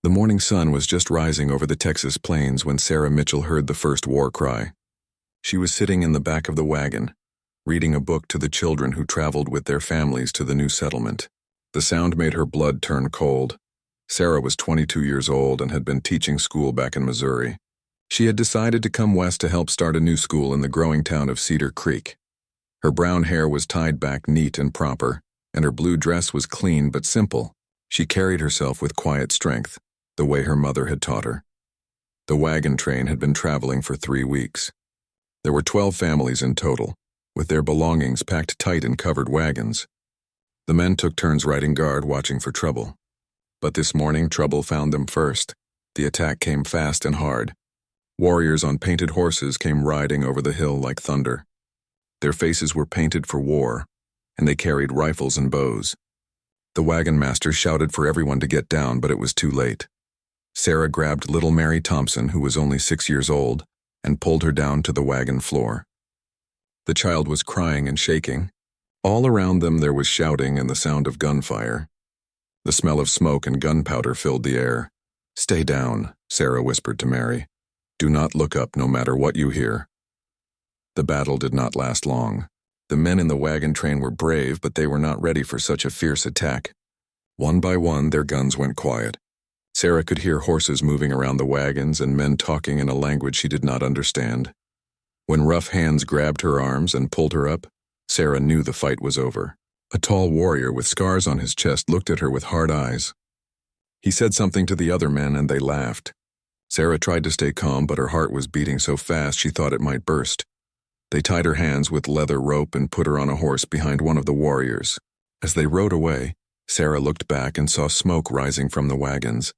The morning sun was just rising over the Texas plains when Sarah Mitchell heard the first war cry. She was sitting in the back of the wagon, reading a book to the children who traveled with their families to the new settlement. The sound made her blood turn cold. Sarah was 22 years old and had been teaching school back in Missouri. She had decided to come west to help start a new school in the growing town of Cedar Creek. Her brown hair was tied back neat and proper, and her blue dress was clean but simple. She carried herself with quiet strength, the way her mother had taught her. The wagon train had been traveling for 3 weeks. There were 12 families in total, with their belongings packed tight in covered wagons. The men took turns riding guard, watching for trouble. But this morning, trouble found them first. The attack came fast and hard. Warriors on painted horses came riding over the hill like thunder. Their faces were painted for war, and they carried rifles and bows. The wagon master shouted for everyone to get down, but it was too late. Sarah grabbed little Mary Thompson, who was only 6 years old, and pulled her down to the wagon floor. The child was crying and shaking. All around them there was shouting and the sound of gunfire. The smell of smoke and gunpowder filled the air. "Stay down," Sarah whispered to Mary. "Do not look up no matter what you hear." The battle did not last long. The men in the wagon train were brave, but they were not ready for such a fierce attack. One by one, their guns went quiet. Sarah could hear horses moving around the wagons and men talking in a language she did not understand. When rough hands grabbed her arms and pulled her up, Sarah knew the fight was over. A tall warrior with scars on his chest looked at her with hard eyes. He said something to the other men and they laughed. Sarah tried to stay calm, but her heart was beating so fast she thought it might burst. They tied her hands with leather rope and put her on a horse behind one of the warriors. As they rode away, Sarah looked back and saw smoke rising from the wagons.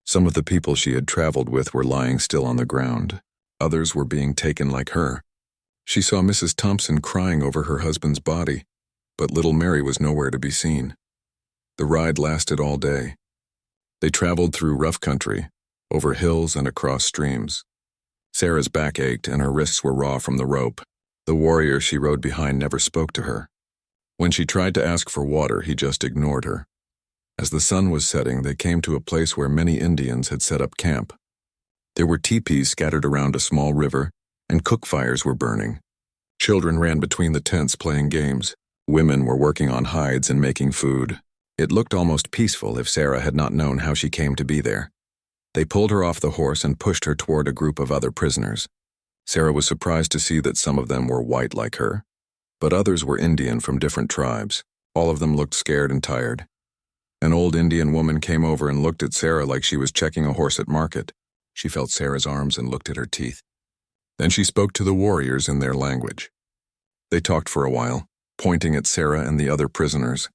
Some of the people she had traveled with were lying still on the ground. Others were being taken like her. She saw Mrs. Thompson crying over her husband's body, but little Mary was nowhere to be seen. The ride lasted all day. They traveled through rough country, over hills and across streams. Sarah's back ached and her wrists were raw from the rope. The warrior she rode behind never spoke to her. When she tried to ask for water, he just ignored her. As the sun was setting, they came to a place where many Indians had set up camp. There were teepees scattered around a small river, and cook fires were burning. Children ran between the tents playing games. Women were working on hides and making food. It looked almost peaceful if Sarah had not known how she came to be there. They pulled her off the horse and pushed her toward a group of other prisoners. Sarah was surprised to see that some of them were white like her, but others were Indian from different tribes. All of them looked scared and tired. An old Indian woman came over and looked at Sarah like she was checking a horse at market. She felt Sarah's arms and looked at her teeth. Then she spoke to the warriors in their language. They talked for a while, pointing at Sarah and the other prisoners.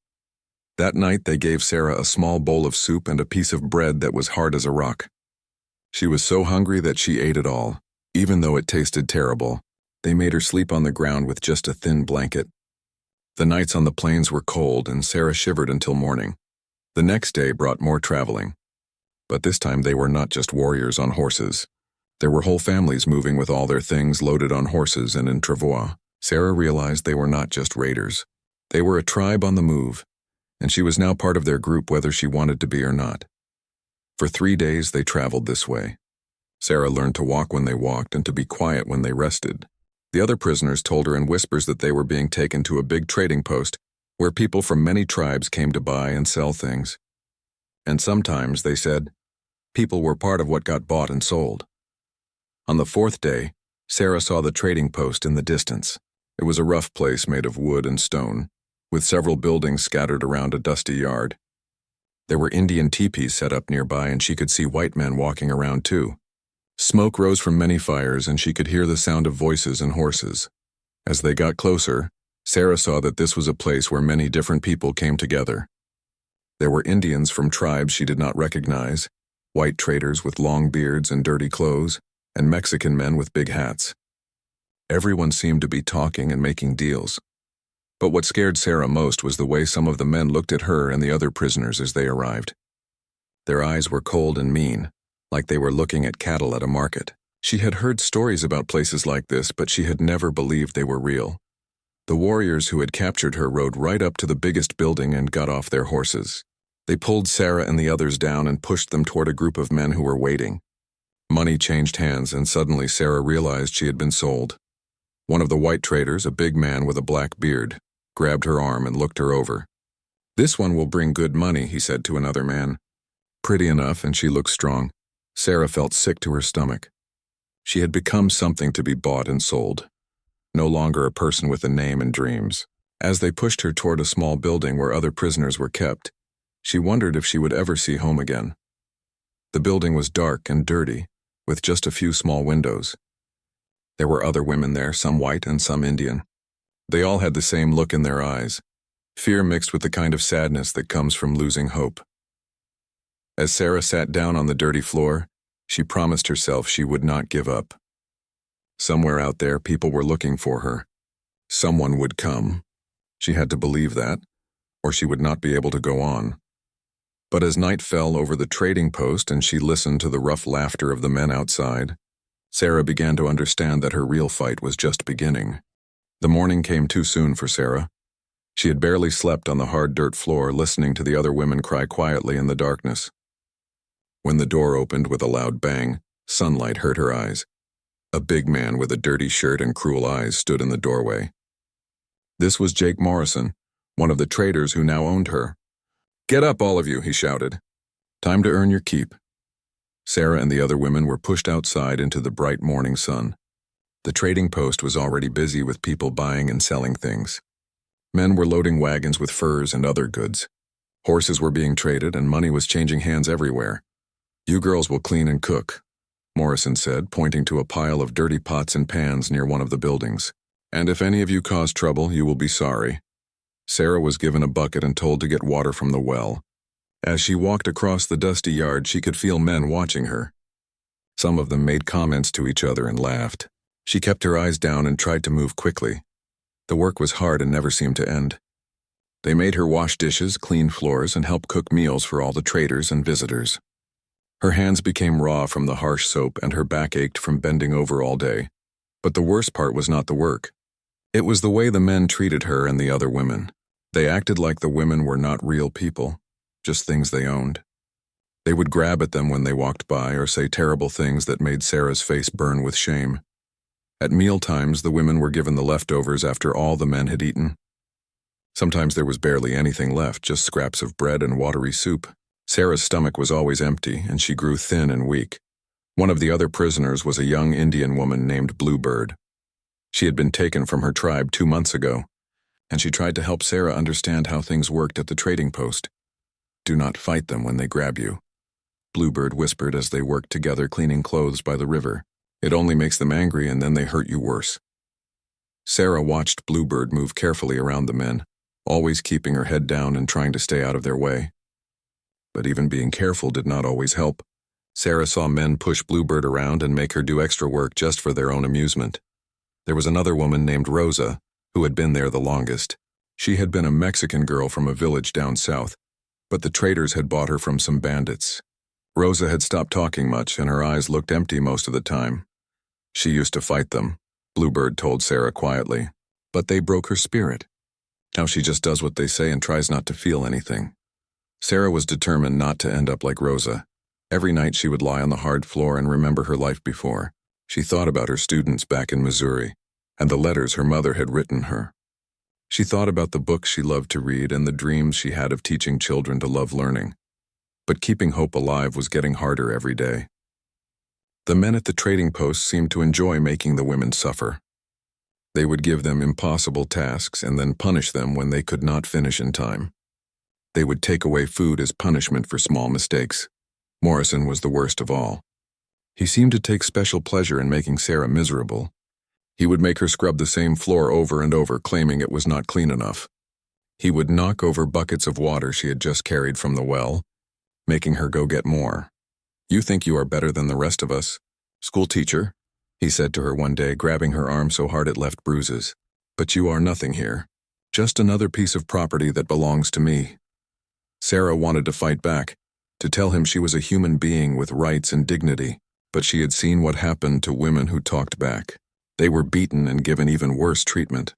That night they gave Sarah a small bowl of soup and a piece of bread that was hard as a rock. She was so hungry that she ate it all. Even though it tasted terrible, they made her sleep on the ground with just a thin blanket. The nights on the plains were cold and Sarah shivered until morning. The next day brought more traveling. But this time they were not just warriors on horses. There were whole families moving with all their things loaded on horses and in travois. Sarah realized they were not just raiders. They were a tribe on the move, and she was now part of their group whether she wanted to be or not. For 3 days they traveled this way. Sarah learned to walk when they walked and to be quiet when they rested. The other prisoners told her in whispers that they were being taken to a big trading post where people from many tribes came to buy and sell things. And sometimes, they said, people were part of what got bought and sold. On the 4th day, Sarah saw the trading post in the distance. It was a rough place made of wood and stone, with several buildings scattered around a dusty yard. There were Indian teepees set up nearby, and she could see white men walking around too. Smoke rose from many fires, and she could hear the sound of voices and horses. As they got closer, Sarah saw that this was a place where many different people came together. There were Indians from tribes she did not recognize, white traders with long beards and dirty clothes, and Mexican men with big hats. Everyone seemed to be talking and making deals. But what scared Sarah most was the way some of the men looked at her and the other prisoners as they arrived. Their eyes were cold and mean, like they were looking at cattle at a market. She had heard stories about places like this, but she had never believed they were real. The warriors who had captured her rode right up to the biggest building and got off their horses. They pulled Sarah and the others down and pushed them toward a group of men who were waiting. Money changed hands, and suddenly Sarah realized she had been sold. One of the white traders, a big man with a black beard, grabbed her arm and looked her over. "This one will bring good money," he said to another man. Pretty enough, and she looked strong. Sarah felt sick to her stomach. She had become something to be bought and sold, no longer a person with a name and dreams. As they pushed her toward a small building where other prisoners were kept, she wondered if she would ever see home again. The building was dark and dirty, with just a few small windows. There were other women there, some white and some Indian. They all had the same look in their eyes, fear mixed with the kind of sadness that comes from losing hope. As Sarah sat down on the dirty floor, she promised herself she would not give up. Somewhere out there, people were looking for her. Someone would come. She had to believe that, or she would not be able to go on. But as night fell over the trading post and she listened to the rough laughter of the men outside, Sarah began to understand that her real fight was just beginning. The morning came too soon for Sarah. She had barely slept on the hard dirt floor, listening to the other women cry quietly in the darkness. When the door opened with a loud bang, sunlight hurt her eyes. A big man with a dirty shirt and cruel eyes stood in the doorway. This was Jake Morrison, one of the traders who now owned her. "Get up, all of you," he shouted. "Time to earn your keep." Sarah and the other women were pushed outside into the bright morning sun. The trading post was already busy with people buying and selling things. Men were loading wagons with furs and other goods. Horses were being traded and money was changing hands everywhere. "You girls will clean and cook," Morrison said, pointing to a pile of dirty pots and pans near one of the buildings. "And if any of you cause trouble, you will be sorry." Sarah was given a bucket and told to get water from the well. As she walked across the dusty yard, she could feel men watching her. Some of them made comments to each other and laughed. She kept her eyes down and tried to move quickly. The work was hard and never seemed to end. They made her wash dishes, clean floors, and help cook meals for all the traders and visitors. Her hands became raw from the harsh soap and her back ached from bending over all day. But the worst part was not the work. It was the way the men treated her and the other women. They acted like the women were not real people, just things they owned. They would grab at them when they walked by or say terrible things that made Sarah's face burn with shame. At meal times, the women were given the leftovers after all the men had eaten. Sometimes there was barely anything left, just scraps of bread and watery soup. Sarah's stomach was always empty, and she grew thin and weak. One of the other prisoners was a young Indian woman named Bluebird. She had been taken from her tribe 2 months ago, and she tried to help Sarah understand how things worked at the trading post. "Do not fight them when they grab you," Bluebird whispered as they worked together cleaning clothes by the river. "It only makes them angry and then they hurt you worse." Sarah watched Bluebird move carefully around the men, always keeping her head down and trying to stay out of their way. But even being careful did not always help. Sarah saw men push Bluebird around and make her do extra work just for their own amusement. There was another woman named Rosa, who had been there the longest. She had been a Mexican girl from a village down south, but the traders had bought her from some bandits. Rosa had stopped talking much, and her eyes looked empty most of the time. She used to fight them, Bluebird told Sarah quietly, but they broke her spirit. Now she just does what they say and tries not to feel anything. Sarah was determined not to end up like Rosa. Every night she would lie on the hard floor and remember her life before. She thought about her students back in Missouri, and the letters her mother had written her. She thought about the books she loved to read and the dreams she had of teaching children to love learning. But keeping hope alive was getting harder every day. The men at the trading post seemed to enjoy making the women suffer. They would give them impossible tasks and then punish them when they could not finish in time. They would take away food as punishment for small mistakes. Morrison was the worst of all. He seemed to take special pleasure in making Sarah miserable. He would make her scrub the same floor over and over, claiming it was not clean enough. He would knock over buckets of water she had just carried from the well, making her go get more. "You think you are better than the rest of us, school teacher," he said to her one day, grabbing her arm so hard it left bruises. "But you are nothing here. Just another piece of property that belongs to me." Sarah wanted to fight back, to tell him she was a human being with rights and dignity, but she had seen what happened to women who talked back. They were beaten and given even worse treatment.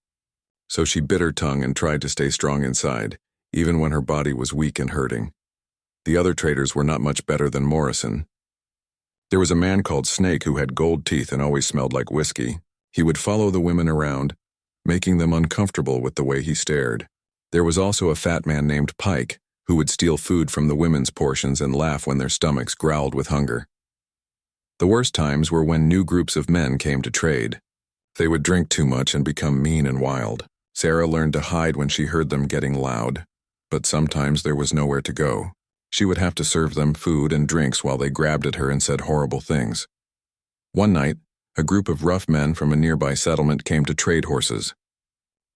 So she bit her tongue and tried to stay strong inside, even when her body was weak and hurting. The other traders were not much better than Morrison. There was a man called Snake who had gold teeth and always smelled like whiskey. He would follow the women around, making them uncomfortable with the way he stared. There was also a fat man named Pike, who would steal food from the women's portions and laugh when their stomachs growled with hunger. The worst times were when new groups of men came to trade. They would drink too much and become mean and wild. Sarah learned to hide when she heard them getting loud, but sometimes there was nowhere to go. She would have to serve them food and drinks while they grabbed at her and said horrible things. One night, a group of rough men from a nearby settlement came to trade horses.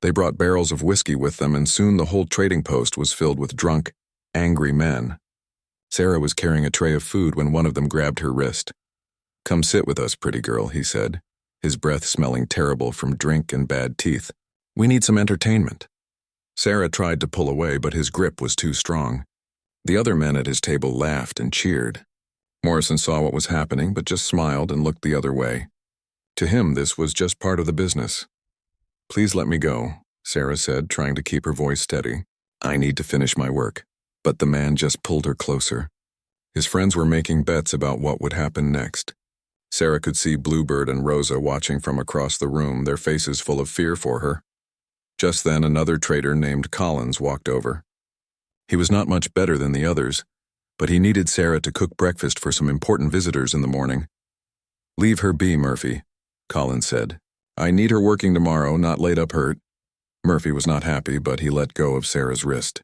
They brought barrels of whiskey with them, and soon the whole trading post was filled with drunk, angry men. Sarah was carrying a tray of food when one of them grabbed her wrist. "Come sit with us, pretty girl," he said, his breath smelling terrible from drink and bad teeth. "We need some entertainment." Sarah tried to pull away, but his grip was too strong. The other men at his table laughed and cheered. Morrison saw what was happening, but just smiled and looked the other way. To him, this was just part of the business. "Please let me go," Sarah said, trying to keep her voice steady. "I need to finish my work." But the man just pulled her closer. His friends were making bets about what would happen next. Sarah could see Bluebird and Rosa watching from across the room, their faces full of fear for her. Just then, another trader named Collins walked over. He was not much better than the others, but he needed Sarah to cook breakfast for some important visitors in the morning. "Leave her be, Murphy," Collins said. "I need her working tomorrow, not laid up hurt." Murphy was not happy, but he let go of Sarah's wrist.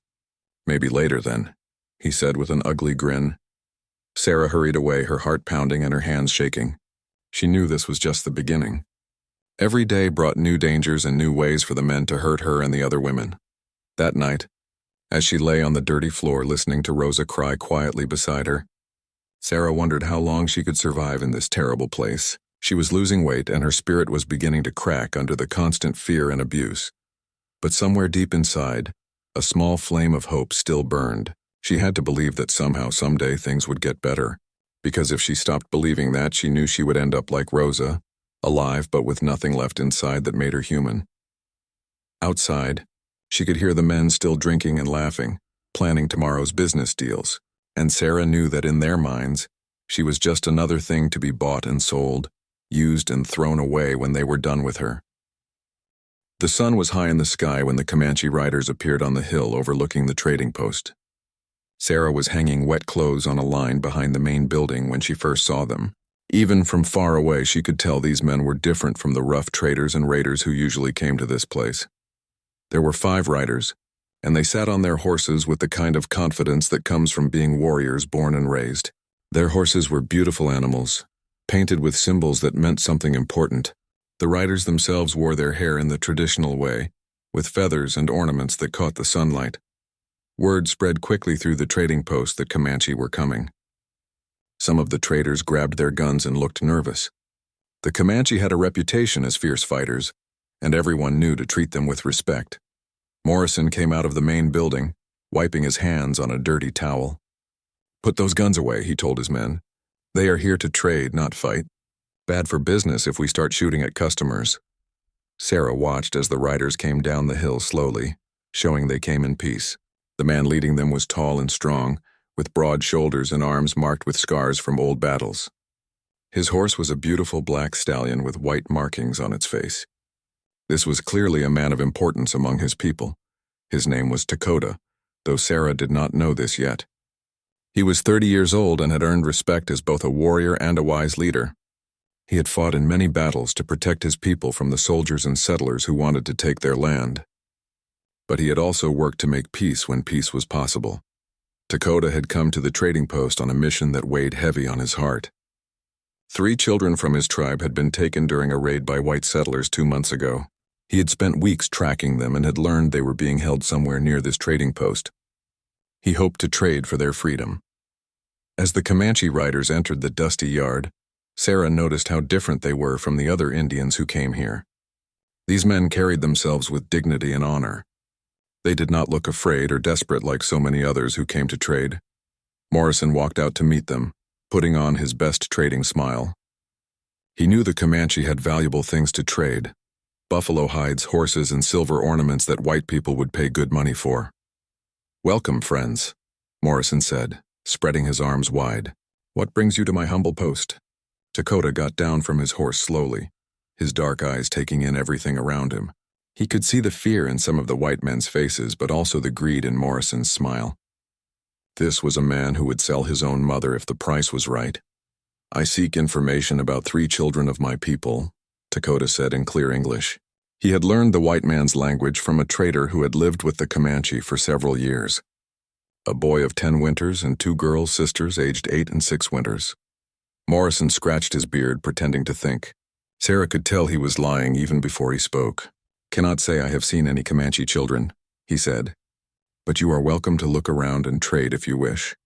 "Maybe later then," he said with an ugly grin. Sarah hurried away, her heart pounding and her hands shaking. She knew this was just the beginning. Every day brought new dangers and new ways for the men to hurt her and the other women. That night, as she lay on the dirty floor listening to Rosa cry quietly beside her, Sarah wondered how long she could survive in this terrible place. She was losing weight and her spirit was beginning to crack under the constant fear and abuse. But somewhere deep inside, a small flame of hope still burned. She had to believe that somehow, someday, things would get better. Because if she stopped believing that, she knew she would end up like Rosa, alive but with nothing left inside that made her human. Outside, she could hear the men still drinking and laughing, planning tomorrow's business deals, and Sarah knew that in their minds, she was just another thing to be bought and sold, used and thrown away when they were done with her. The sun was high in the sky when the Comanche riders appeared on the hill overlooking the trading post. Sarah was hanging wet clothes on a line behind the main building when she first saw them. Even from far away, she could tell these men were different from the rough traders and raiders who usually came to this place. There were 5 riders, and they sat on their horses with the kind of confidence that comes from being warriors born and raised. Their horses were beautiful animals, painted with symbols that meant something important. The riders themselves wore their hair in the traditional way, with feathers and ornaments that caught the sunlight. Word spread quickly through the trading post that Comanche were coming. Some of the traders grabbed their guns and looked nervous. The Comanche had a reputation as fierce fighters, and everyone knew to treat them with respect. Morrison came out of the main building, wiping his hands on a dirty towel. "Put those guns away," he told his men. "They are here to trade, not fight. Bad for business if we start shooting at customers." Sarah watched as the riders came down the hill slowly, showing they came in peace. The man leading them was tall and strong, with broad shoulders and arms marked with scars from old battles. His horse was a beautiful black stallion with white markings on its face. This was clearly a man of importance among his people. His name was Dakota, though Sarah did not know this yet. He was 30 years old and had earned respect as both a warrior and a wise leader. He had fought in many battles to protect his people from the soldiers and settlers who wanted to take their land. But he had also worked to make peace when peace was possible. Dakota had come to the trading post on a mission that weighed heavy on his heart. 3 children from his tribe had been taken during a raid by white settlers 2 months ago. He had spent weeks tracking them and had learned they were being held somewhere near this trading post. He hoped to trade for their freedom. As the Comanche riders entered the dusty yard, Sarah noticed how different they were from the other Indians who came here. These men carried themselves with dignity and honor. They did not look afraid or desperate like so many others who came to trade. Morrison walked out to meet them, putting on his best trading smile. He knew the Comanche had valuable things to trade: buffalo hides, horses, and silver ornaments that white people would pay good money for. "Welcome, friends," Morrison said. spreading his arms wide. "What brings you to my humble post?" Dakota got down from his horse slowly, his dark eyes taking in everything around him. He could see the fear in some of the white men's faces, but also the greed in Morrison's smile. This was a man who would sell his own mother if the price was right. "I seek information about 3 children of my people," Dakota said in clear English. He had learned the white man's language from a trader who had lived with the Comanche for several years. A boy of 10 winters and 2 girl sisters aged 8 and 6 winters. Morrison scratched his beard, pretending to think. Sarah could tell he was lying even before he spoke. "Cannot say I have seen any Comanche children," he said. "But you are welcome to look around and trade if you wish."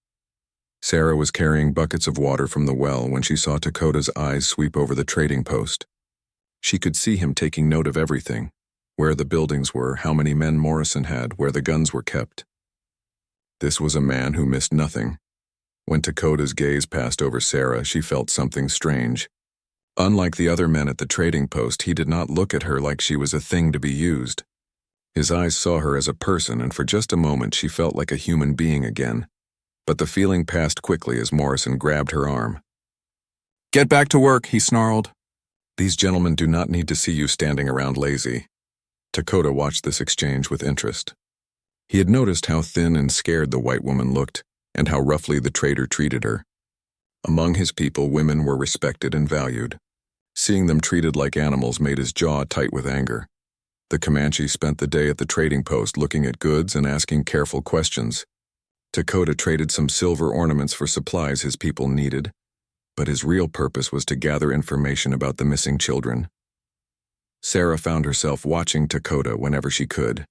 Sarah was carrying buckets of water from the well when she saw Dakota's eyes sweep over the trading post. She could see him taking note of everything, where the buildings were, how many men Morrison had, where the guns were kept. This was a man who missed nothing. When Dakota's gaze passed over Sarah, she felt something strange. Unlike the other men at the trading post, he did not look at her like she was a thing to be used. His eyes saw her as a person, and for just a moment she felt like a human being again. But the feeling passed quickly as Morrison grabbed her arm. "Get back to work," he snarled. "These gentlemen do not need to see you standing around lazy." Dakota watched this exchange with interest. He had noticed how thin and scared the white woman looked, and how roughly the trader treated her. Among his people, women were respected and valued. Seeing them treated like animals made his jaw tight with anger. The Comanche spent the day at the trading post looking at goods and asking careful questions. Dakota traded some silver ornaments for supplies his people needed, but his real purpose was to gather information about the missing children. Sarah found herself watching Dakota whenever she could.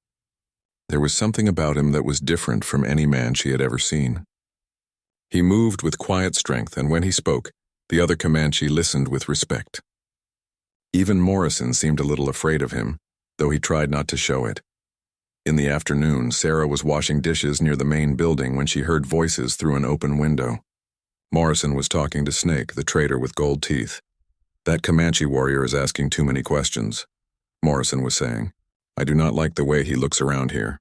There was something about him that was different from any man she had ever seen. He moved with quiet strength, and when he spoke, the other Comanche listened with respect. Even Morrison seemed a little afraid of him, though he tried not to show it. In the afternoon, Sarah was washing dishes near the main building when she heard voices through an open window. Morrison was talking to Snake, the trader with gold teeth. "That Comanche warrior is asking too many questions," Morrison was saying. "I do not like the way he looks around here."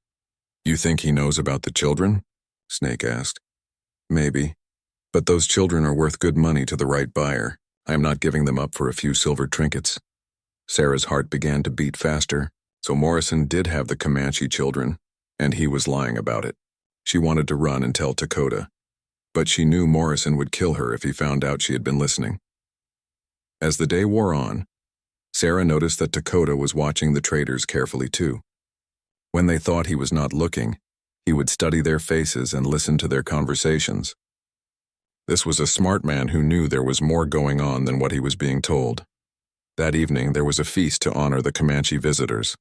"You think he knows about the children?" Snake asked. "Maybe. But those children are worth good money to the right buyer. I am not giving them up for a few silver trinkets." Sarah's heart began to beat faster. So Morrison did have the Comanche children, and he was lying about it. She wanted to run and tell Dakota, but she knew Morrison would kill her if he found out she had been listening. As the day wore on, Sarah noticed that Dakota was watching the traders carefully too. When they thought he was not looking, he would study their faces and listen to their conversations. This was a smart man who knew there was more going on than what he was being told. That evening, there was a feast to honor the Comanche visitors.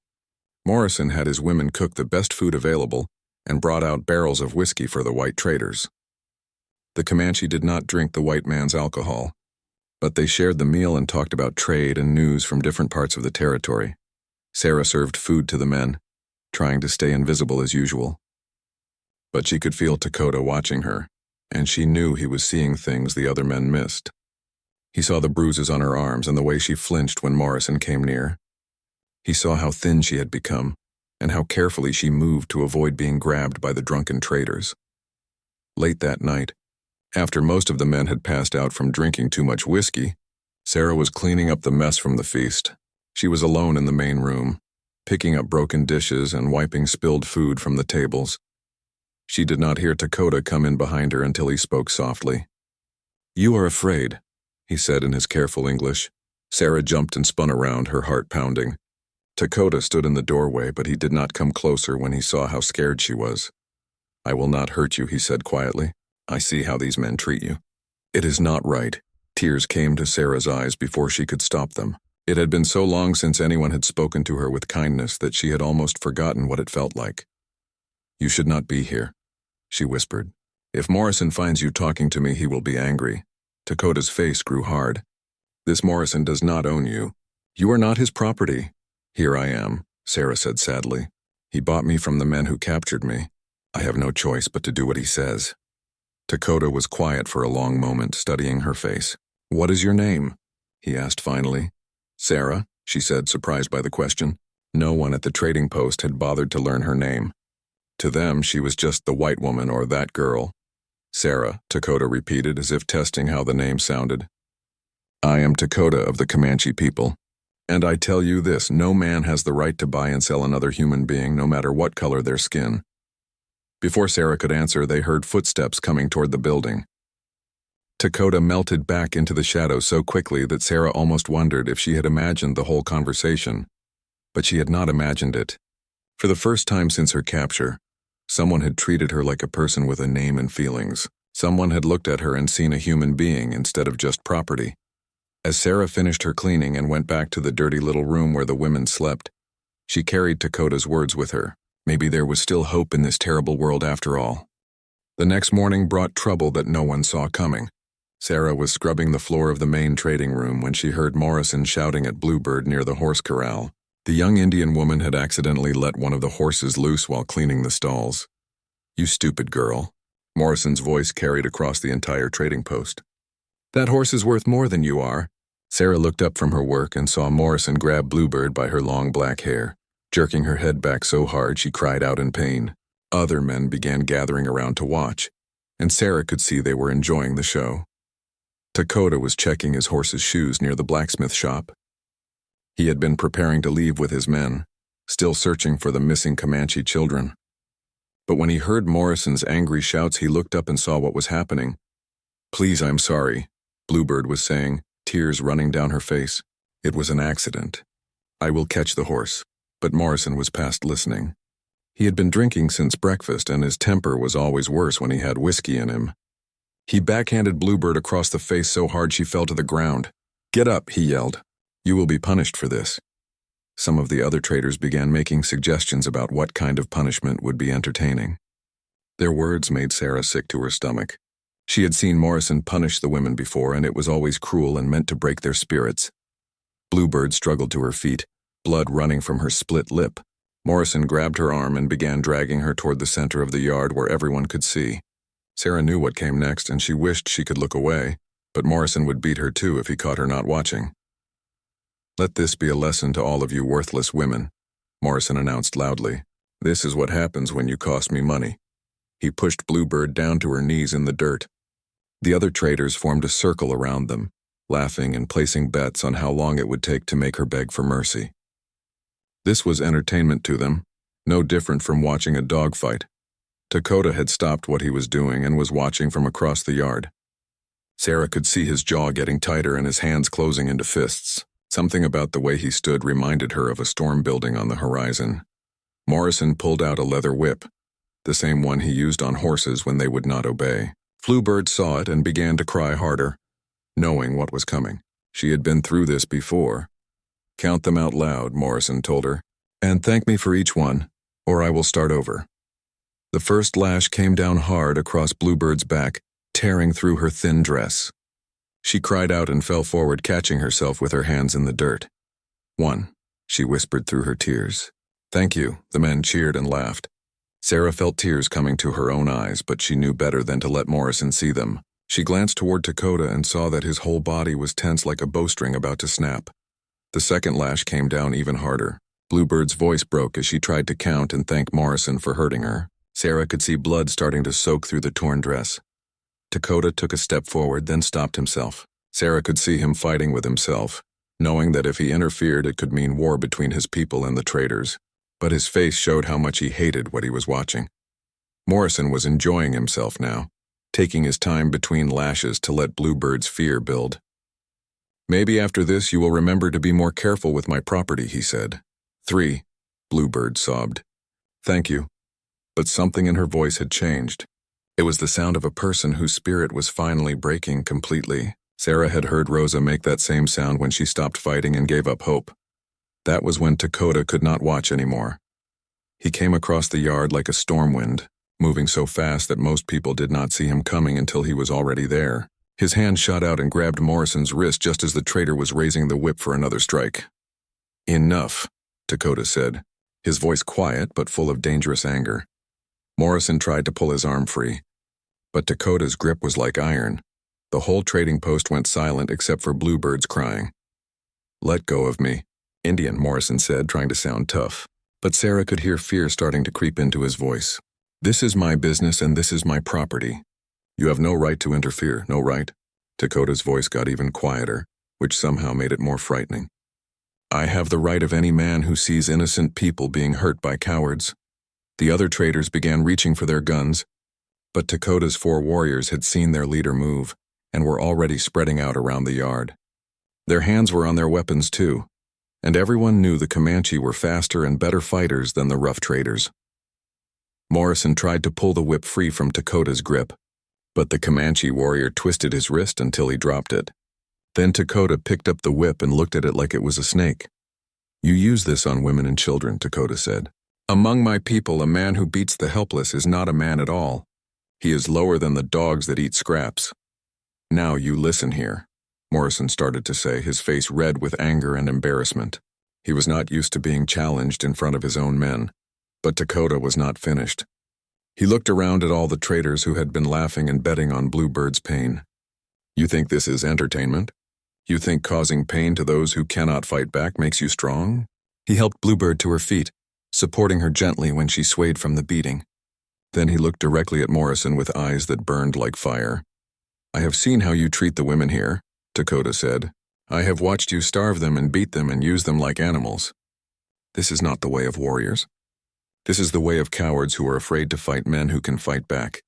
Morrison had his women cook the best food available and brought out barrels of whiskey for the white traders. The Comanche did not drink the white man's alcohol, but they shared the meal and talked about trade and news from different parts of the territory. Sarah served food to the men, trying to stay invisible as usual. But she could feel Dakota watching her, and she knew he was seeing things the other men missed. He saw the bruises on her arms and the way she flinched when Morrison came near. He saw how thin she had become, and how carefully she moved to avoid being grabbed by the drunken traders. Late that night, after most of the men had passed out from drinking too much whiskey, Sarah was cleaning up the mess from the feast. She was alone in the main room, picking up broken dishes and wiping spilled food from the tables. She did not hear Dakota come in behind her until he spoke softly. "You are afraid," he said in his careful English. Sarah jumped and spun around, her heart pounding. Dakota stood in the doorway, but he did not come closer when he saw how scared she was. "I will not hurt you," he said quietly. "I see how these men treat you." It is not right. Tears came to Sarah's eyes before she could stop them. It had been so long since anyone had spoken to her with kindness that she had almost forgotten what it felt like. "You should not be here," she whispered. "If Morrison finds you talking to me, he will be angry." Dakota's face grew hard. "This Morrison does not own you. You are not his property." "Here I am," Sarah said sadly. "He bought me from the men who captured me. I have no choice but to do what he says." Dakota was quiet for a long moment, studying her face. "What is your name?" he asked finally. "Sarah," she said, surprised by the question. No one at the trading post had bothered to learn her name. To them, she was just the white woman or that girl. Sarah, Dakota repeated as if testing how the name sounded. I am Dakota of the Comanche people. And I tell you this, no man has the right to buy and sell another human being, no matter what color their skin. Before Sarah could answer, they heard footsteps coming toward the building. Dakota melted back into the shadows so quickly that Sarah almost wondered if she had imagined the whole conversation. But she had not imagined it. For the first time since her capture, someone had treated her like a person with a name and feelings. Someone had looked at her and seen a human being instead of just property. As Sarah finished her cleaning and went back to the dirty little room where the women slept, she carried Dakota's words with her. Maybe there was still hope in this terrible world after all. The next morning brought trouble that no one saw coming. Sarah was scrubbing the floor of the main trading room when she heard Morrison shouting at Bluebird near the horse corral. The young Indian woman had accidentally let one of the horses loose while cleaning the stalls. You stupid girl. Morrison's voice carried across the entire trading post. That horse is worth more than you are. Sarah looked up from her work and saw Morrison grab Bluebird by her long black hair, jerking her head back so hard she cried out in pain. Other men began gathering around to watch, and Sarah could see they were enjoying the show. Dakota was checking his horse's shoes near the blacksmith shop. He had been preparing to leave with his men, still searching for the missing Comanche children. But when he heard Morrison's angry shouts, he looked up and saw what was happening. Please, I'm sorry, Bluebird was saying, tears running down her face. It was an accident. I will catch the horse. But Morrison was past listening. He had been drinking since breakfast, and his temper was always worse when he had whiskey in him. He backhanded Bluebird across the face so hard she fell to the ground. Get up, he yelled. You will be punished for this. Some of the other traders began making suggestions about what kind of punishment would be entertaining. Their words made Sarah sick to her stomach. She had seen Morrison punish the women before, and it was always cruel and meant to break their spirits. Bluebird struggled to her feet, blood running from her split lip. Morrison grabbed her arm and began dragging her toward the center of the yard where everyone could see. Sarah knew what came next, and she wished she could look away, but Morrison would beat her too if he caught her not watching. Let this be a lesson to all of you worthless women, Morrison announced loudly. This is what happens when you cost me money. He pushed Bluebird down to her knees in the dirt. The other traders formed a circle around them, laughing and placing bets on how long it would take to make her beg for mercy. This was entertainment to them, no different from watching a dogfight. Dakota had stopped what he was doing and was watching from across the yard. Sarah could see his jaw getting tighter and his hands closing into fists. Something about the way he stood reminded her of a storm building on the horizon. Morrison pulled out a leather whip, the same one he used on horses when they would not obey. Bluebird saw it and began to cry harder, knowing what was coming. She had been through this before. Count them out loud, Morrison told her, and thank me for each one, or I will start over. The first lash came down hard across Bluebird's back, tearing through her thin dress. She cried out and fell forward, catching herself with her hands in the dirt. 1, she whispered through her tears. Thank you, the men cheered and laughed. Sarah felt tears coming to her own eyes, but she knew better than to let Morrison see them. She glanced toward Dakota and saw that his whole body was tense like a bowstring about to snap. The second lash came down even harder. Bluebird's voice broke as she tried to count and thank Morrison for hurting her. Sarah could see blood starting to soak through the torn dress. Dakota took a step forward, then stopped himself. Sarah could see him fighting with himself, knowing that if he interfered it could mean war between his people and the traders. But his face showed how much he hated what he was watching. Morrison was enjoying himself now, taking his time between lashes to let Bluebird's fear build. Maybe after this you will remember to be more careful with my property, he said. 3, Bluebird sobbed. Thank you. But something in her voice had changed. It was the sound of a person whose spirit was finally breaking completely. Sarah had heard Rosa make that same sound when she stopped fighting and gave up hope. That was when Dakota could not watch anymore. He came across the yard like a storm wind, moving so fast that most people did not see him coming until he was already there. His hand shot out and grabbed Morrison's wrist just as the trader was raising the whip for another strike. Enough, Dakota said, his voice quiet but full of dangerous anger. Morrison tried to pull his arm free, but Dakota's grip was like iron. The whole trading post went silent except for Bluebird's crying. Let go of me, Indian, Morrison said, trying to sound tough. But Sarah could hear fear starting to creep into his voice. This is my business and this is my property. You have no right to interfere, no right. Dakota's voice got even quieter, which somehow made it more frightening. I have the right of any man who sees innocent people being hurt by cowards. The other traders began reaching for their guns, but Dakota's 4 warriors had seen their leader move and were already spreading out around the yard. Their hands were on their weapons too, and everyone knew the Comanche were faster and better fighters than the rough traders. Morrison tried to pull the whip free from Dakota's grip, but the Comanche warrior twisted his wrist until he dropped it. Then Dakota picked up the whip and looked at it like it was a snake. You use this on women and children, Dakota said. Among my people, a man who beats the helpless is not a man at all. He is lower than the dogs that eat scraps. Now you listen here, Morrison started to say, his face red with anger and embarrassment. He was not used to being challenged in front of his own men, but Dakota was not finished. He looked around at all the traders who had been laughing and betting on Bluebird's pain. You think this is entertainment? You think causing pain to those who cannot fight back makes you strong? He helped Bluebird to her feet, supporting her gently when she swayed from the beating. Then he looked directly at Morrison with eyes that burned like fire. I have seen how you treat the women here, Dakota said. I have watched you starve them and beat them and use them like animals. This is not the way of warriors. This is the way of cowards who are afraid to fight men who can fight back.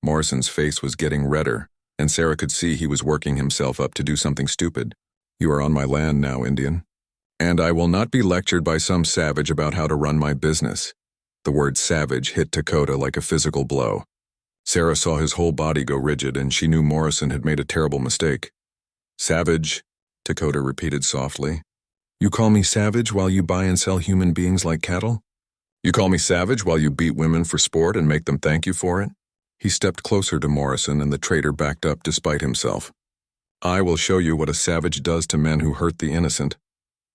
Morrison's face was getting redder, and Sarah could see he was working himself up to do something stupid. You are on my land now, Indian. And I will not be lectured by some savage about how to run my business. The word savage hit Dakota like a physical blow. Sarah saw his whole body go rigid, and she knew Morrison had made a terrible mistake. Savage, Dakota repeated softly. You call me savage while you buy and sell human beings like cattle? You call me savage while you beat women for sport and make them thank you for it? He stepped closer to Morrison, and the trader backed up despite himself. I will show you what a savage does to men who hurt the innocent.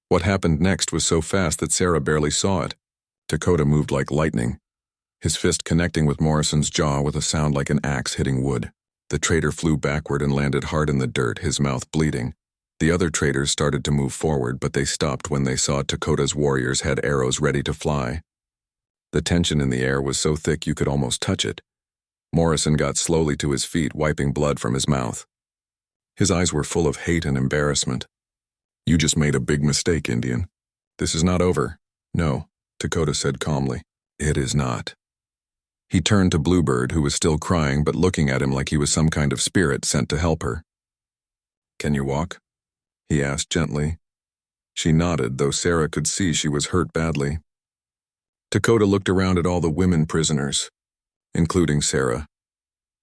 What happened next was so fast that Sarah barely saw it. Dakota moved like lightning, his fist connecting with Morrison's jaw with a sound like an axe hitting wood. The trader flew backward and landed hard in the dirt, his mouth bleeding. The other traders started to move forward, but they stopped when they saw Dakota's warriors had arrows ready to fly. The tension in the air was so thick you could almost touch it. Morrison got slowly to his feet, wiping blood from his mouth. His eyes were full of hate and embarrassment. You just made a big mistake, Indian. This is not over. No, Dakota said calmly. It is not. He turned to Bluebird, who was still crying but looking at him like he was some kind of spirit sent to help her. Can you walk? He asked gently. She nodded, though Sarah could see she was hurt badly. Dakota looked around at all the women prisoners, including Sarah.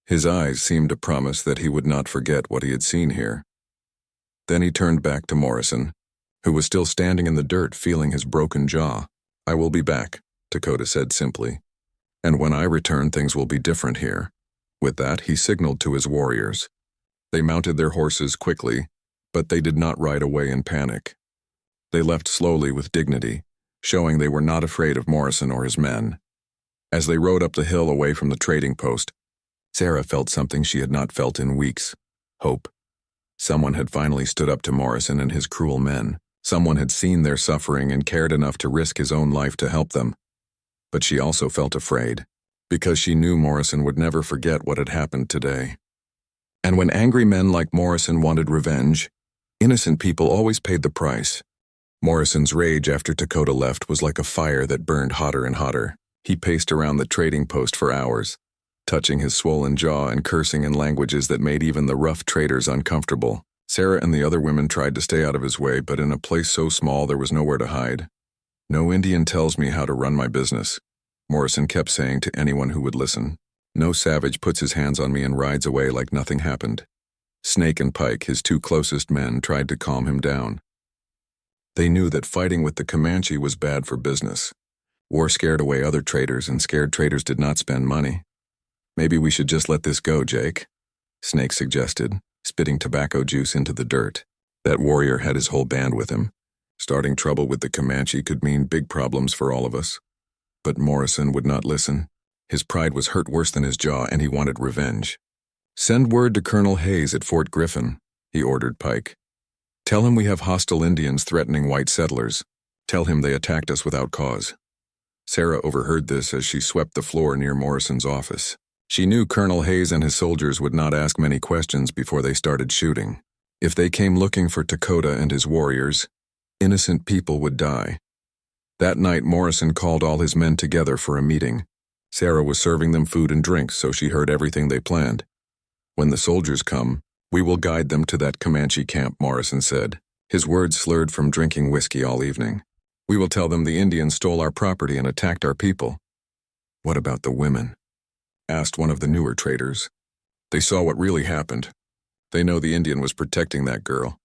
His eyes seemed to promise that he would not forget what he had seen here. Then he turned back to Morrison, who was still standing in the dirt feeling his broken jaw. I will be back, Dakota said simply. And when I return, things will be different here. With that, he signaled to his warriors. They mounted their horses quickly, but they did not ride away in panic. They left slowly with dignity, showing they were not afraid of Morrison or his men. As they rode up the hill away from the trading post, Sarah felt something she had not felt in weeks: hope. Someone had finally stood up to Morrison and his cruel men. Someone had seen their suffering and cared enough to risk his own life to help them. But she also felt afraid, because she knew Morrison would never forget what had happened today. And when angry men like Morrison wanted revenge, innocent people always paid the price. Morrison's rage after Dakota left was like a fire that burned hotter and hotter. He paced around the trading post for hours, touching his swollen jaw and cursing in languages that made even the rough traders uncomfortable. Sarah and the other women tried to stay out of his way, but in a place so small there was nowhere to hide. No Indian tells me how to run my business, Morrison kept saying to anyone who would listen. No savage puts his hands on me and rides away like nothing happened. Snake and Pike, his 2 closest men, tried to calm him down. They knew that fighting with the Comanche was bad for business. War scared away other traders, and scared traders did not spend money. Maybe we should just let this go, Jake, Snake suggested, spitting tobacco juice into the dirt. That warrior had his whole band with him. Starting trouble with the Comanche could mean big problems for all of us. But Morrison would not listen. His pride was hurt worse than his jaw, and he wanted revenge. Send word to Colonel Hayes at Fort Griffin, he ordered Pike. Tell him we have hostile Indians threatening white settlers. Tell him they attacked us without cause. Sarah overheard this as she swept the floor near Morrison's office. She knew Colonel Hayes and his soldiers would not ask many questions before they started shooting. If they came looking for Dakota and his warriors, innocent people would die. That night, Morrison called all his men together for a meeting. Sarah was serving them food and drinks, so she heard everything they planned. When the soldiers come, we will guide them to that Comanche camp, Morrison said, his words slurred from drinking whiskey all evening. We will tell them the Indians stole our property and attacked our people. What about the women? Asked one of the newer traders. They saw what really happened. They know the Indian was protecting that girl.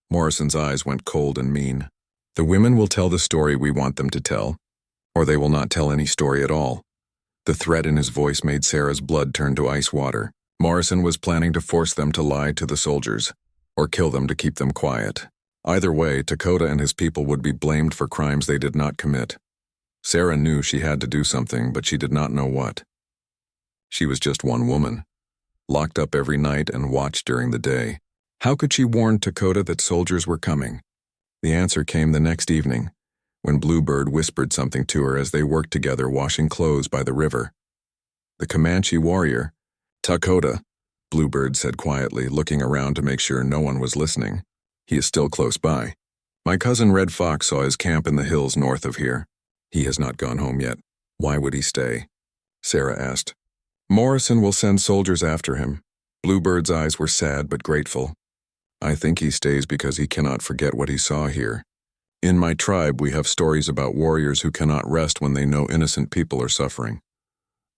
Morrison's eyes went cold and mean. The women will tell the story we want them to tell, or they will not tell any story at all. The threat in his voice made Sarah's blood turn to ice water. Morrison was planning to force them to lie to the soldiers, or kill them to keep them quiet. Either way, Dakota and his people would be blamed for crimes they did not commit. Sarah knew she had to do something, but she did not know what. She was just one woman, locked up every night and watched during the day. How could she warn Dakota that soldiers were coming? The answer came the next evening, when Bluebird whispered something to her as they worked together washing clothes by the river. The Comanche warrior, Dakota, Bluebird said quietly, looking around to make sure no one was listening. He is still close by. My cousin Red Fox saw his camp in the hills north of here. He has not gone home yet. Why would he stay? Sarah asked. Morrison will send soldiers after him. Bluebird's eyes were sad but grateful. I think he stays because he cannot forget what he saw here. In my tribe, we have stories about warriors who cannot rest when they know innocent people are suffering.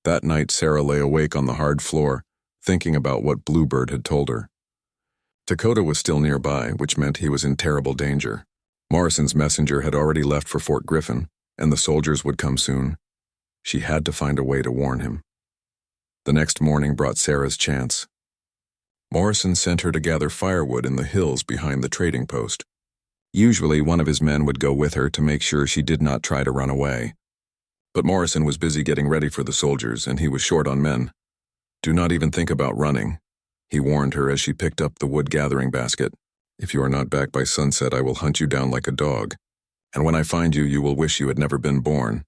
That night, Sarah lay awake on the hard floor, thinking about what Bluebird had told her. Dakota was still nearby, which meant he was in terrible danger. Morrison's messenger had already left for Fort Griffin, and the soldiers would come soon. She had to find a way to warn him. The next morning brought Sarah's chance. Morrison sent her to gather firewood in the hills behind the trading post. Usually one of his men would go with her to make sure she did not try to run away. But Morrison was busy getting ready for the soldiers, and he was short on men. Do not even think about running, he warned her as she picked up the wood-gathering basket. If you are not back by sunset, I will hunt you down like a dog. And when I find you, you will wish you had never been born.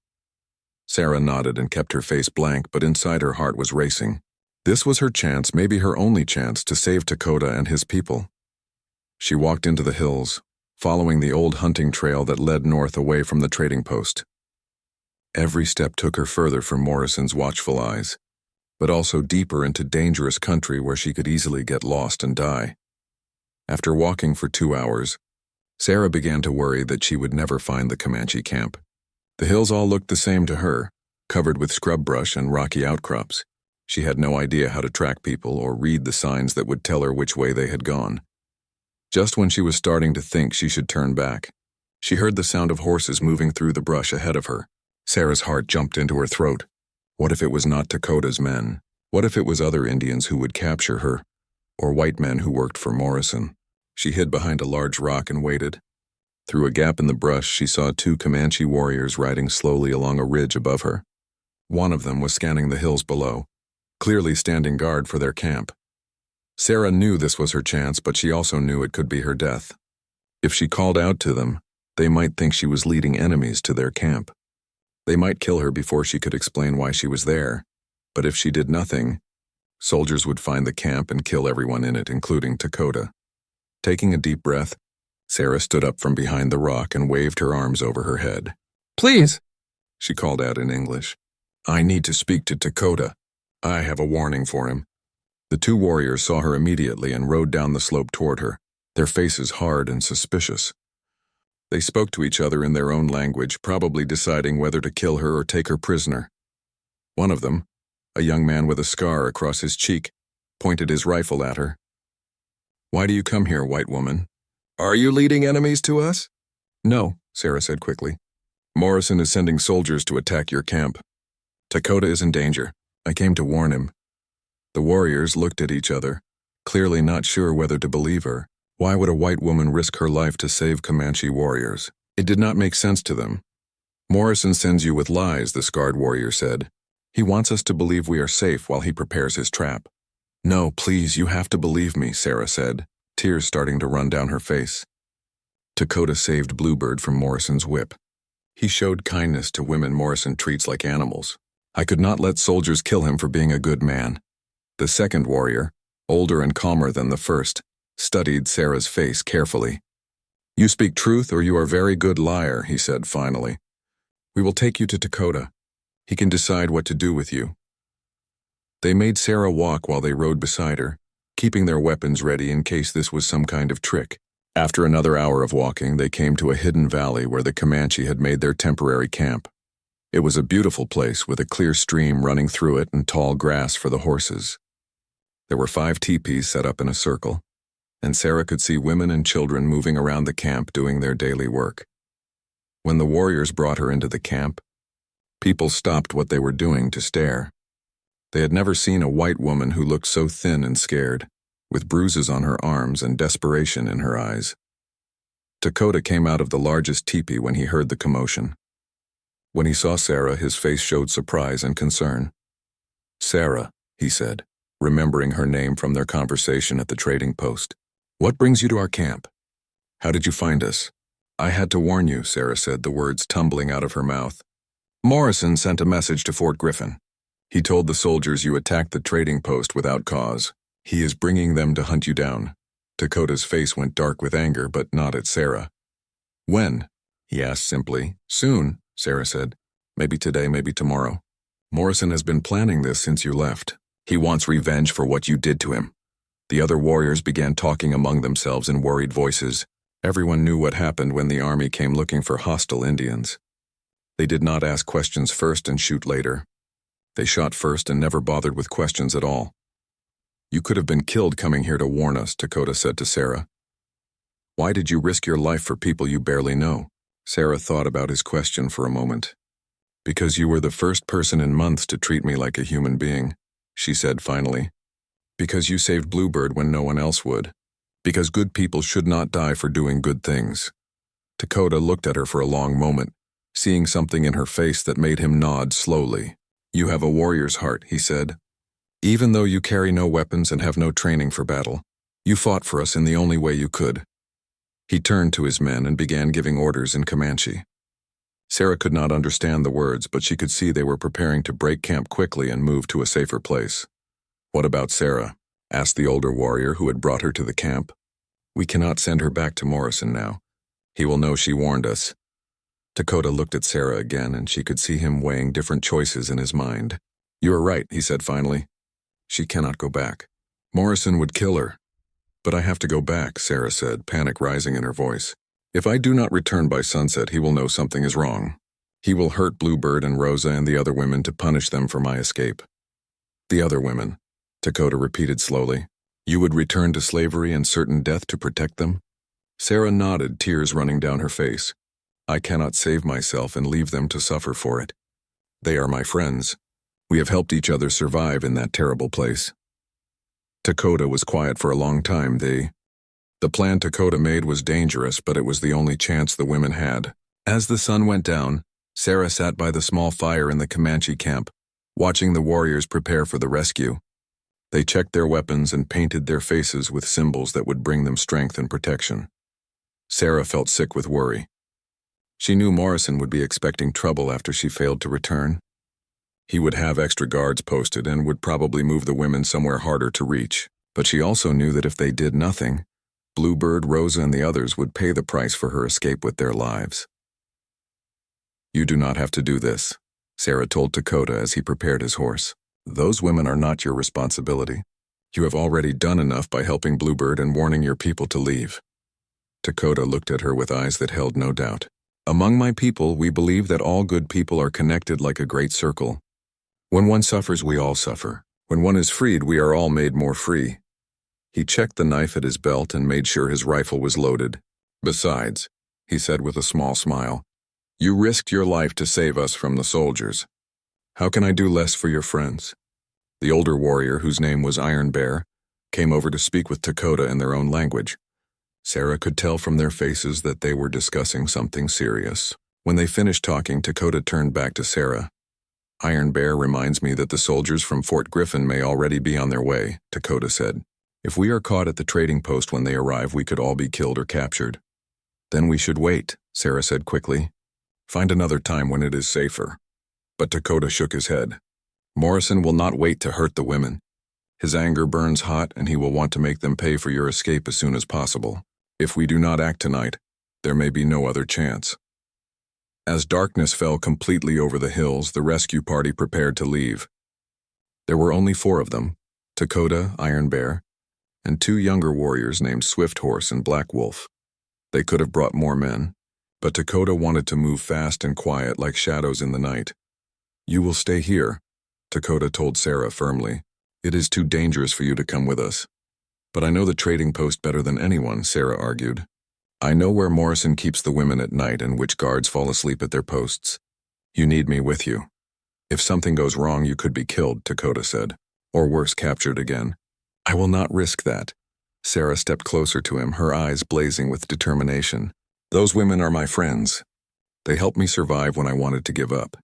Sarah nodded and kept her face blank, but inside her heart was racing. This was her chance, maybe her only chance, to save Dakota and his people. She walked into the hills, following the old hunting trail that led north away from the trading post. Every step took her further from Morrison's watchful eyes, but also deeper into dangerous country where she could easily get lost and die. After walking for 2 hours, Sarah began to worry that she would never find the Comanche camp. The hills all looked the same to her, covered with scrub brush and rocky outcrops. She had no idea how to track people or read the signs that would tell her which way they had gone. Just when she was starting to think she should turn back, she heard the sound of horses moving through the brush ahead of her. Sarah's heart jumped into her throat. What if it was not Dakota's men? What if it was other Indians who would capture her, or white men who worked for Morrison? She hid behind a large rock and waited. Through a gap in the brush, she saw 2 Comanche warriors riding slowly along a ridge above her. One of them was scanning the hills below, clearly standing guard for their camp. Sarah knew this was her chance, but she also knew it could be her death. If she called out to them, they might think she was leading enemies to their camp. They might kill her before she could explain why she was there, but if she did nothing, soldiers would find the camp and kill everyone in it, including Dakota. Taking a deep breath, Sarah stood up from behind the rock and waved her arms over her head. Please, she called out in English. I need to speak to Dakota. I have a warning for him. The 2 warriors saw her immediately and rode down the slope toward her, their faces hard and suspicious. They spoke to each other in their own language, probably deciding whether to kill her or take her prisoner. One of them, a young man with a scar across his cheek, pointed his rifle at her. Why do you come here, white woman? Are you leading enemies to us? No, Sarah said quickly. Morrison is sending soldiers to attack your camp. Dakota is in danger. I came to warn him. The warriors looked at each other, clearly not sure whether to believe her. Why would a white woman risk her life to save Comanche warriors? It did not make sense to them. Morrison sends you with lies, the scarred warrior said. He wants us to believe we are safe while he prepares his trap. No, please, you have to believe me, Sarah said, tears starting to run down her face. Dakota saved Bluebird from Morrison's whip. He showed kindness to women Morrison treats like animals. I could not let soldiers kill him for being a good man. The second warrior, older and calmer than the first, studied Sarah's face carefully. You speak truth or you are a very good liar, he said finally. We will take you to Dakota. He can decide what to do with you. They made Sarah walk while they rode beside her, keeping their weapons ready in case this was some kind of trick. After another hour of walking, they came to a hidden valley where the Comanche had made their temporary camp. It was a beautiful place with a clear stream running through it and tall grass for the horses. There were 5 teepees set up in a circle, and Sarah could see women and children moving around the camp doing their daily work. When the warriors brought her into the camp, people stopped what they were doing to stare. They had never seen a white woman who looked so thin and scared, with bruises on her arms and desperation in her eyes. Dakota came out of the largest teepee when he heard the commotion. When he saw Sarah, his face showed surprise and concern. Sarah, he said, remembering her name from their conversation at the trading post. What brings you to our camp? How did you find us? I had to warn you, Sarah said, the words tumbling out of her mouth. Morrison sent a message to Fort Griffin. He told the soldiers you attacked the trading post without cause. He is bringing them to hunt you down. Dakota's face went dark with anger, but not at Sarah. When? He asked simply. Soon, Sarah said. Maybe today, maybe tomorrow. Morrison has been planning this since you left. He wants revenge for what you did to him. The other warriors began talking among themselves in worried voices. Everyone knew what happened when the army came looking for hostile Indians. They did not ask questions first and shoot later. They shot first and never bothered with questions at all. You could have been killed coming here to warn us, Dakota said to Sarah. Why did you risk your life for people you barely know? Sarah thought about his question for a moment. Because you were the first person in months to treat me like a human being, she said finally. Because you saved Bluebird when no one else would. Because good people should not die for doing good things. Dakota looked at her for a long moment, seeing something in her face that made him nod slowly. You have a warrior's heart, he said. Even though you carry no weapons and have no training for battle, you fought for us in the only way you could. He turned to his men and began giving orders in Comanche. Sarah could not understand the words, but she could see they were preparing to break camp quickly and move to a safer place. What about Sarah? Asked the older warrior who had brought her to the camp. We cannot send her back to Morrison now. He will know she warned us. Dakota looked at Sarah again, and she could see him weighing different choices in his mind. You are right, he said finally. She cannot go back. Morrison would kill her. But I have to go back, Sarah said, panic rising in her voice. If I do not return by sunset, he will know something is wrong. He will hurt Bluebird and Rosa and the other women to punish them for my escape. The other women, Dakota repeated slowly. You would return to slavery and certain death to protect them? Sarah nodded, tears running down her face. I cannot save myself and leave them to suffer for it. They are my friends. We have helped each other survive in that terrible place. Dakota was quiet for a long time. The plan Dakota made was dangerous, but it was the only chance the women had. As the sun went down, Sarah sat by the small fire in the Comanche camp, watching the warriors prepare for the rescue. They checked their weapons and painted their faces with symbols that would bring them strength and protection. Sarah felt sick with worry. She knew Morrison would be expecting trouble after she failed to return. He would have extra guards posted and would probably move the women somewhere harder to reach. But she also knew that if they did nothing, Bluebird, Rosa, and the others would pay the price for her escape with their lives. You do not have to do this, Sarah told Dakota as he prepared his horse. Those women are not your responsibility. You have already done enough by helping Bluebird and warning your people to leave. Dakota looked at her with eyes that held no doubt. Among my people, we believe that all good people are connected like a great circle. When one suffers, we all suffer. When one is freed, we are all made more free. He checked the knife at his belt and made sure his rifle was loaded. Besides, he said with a small smile, you risked your life to save us from the soldiers. How can I do less for your friends? The older warrior, whose name was Iron Bear, came over to speak with Dakota in their own language. Sarah could tell from their faces that they were discussing something serious. When they finished talking, Dakota turned back to Sarah. Iron Bear reminds me that the soldiers from Fort Griffin may already be on their way, Dakota said. If we are caught at the trading post when they arrive, we could all be killed or captured. Then we should wait, Sarah said quickly. Find another time when it is safer. But Dakota shook his head. Morrison will not wait to hurt the women. His anger burns hot, and he will want to make them pay for your escape as soon as possible. If we do not act tonight, there may be no other chance. As darkness fell completely over the hills, the rescue party prepared to leave. There were only 4 of them, Dakota, Iron Bear, and 2 younger warriors named Swift Horse and Black Wolf. They could have brought more men, but Dakota wanted to move fast and quiet like shadows in the night. You will stay here, Dakota told Sarah firmly. It is too dangerous for you to come with us. But I know the trading post better than anyone, Sarah argued. I know where Morrison keeps the women at night and which guards fall asleep at their posts. You need me with you. If something goes wrong, you could be killed, Dakota said. Or worse, captured again. I will not risk that. Sarah stepped closer to him, her eyes blazing with determination. Those women are my friends. They helped me survive when I wanted to give up.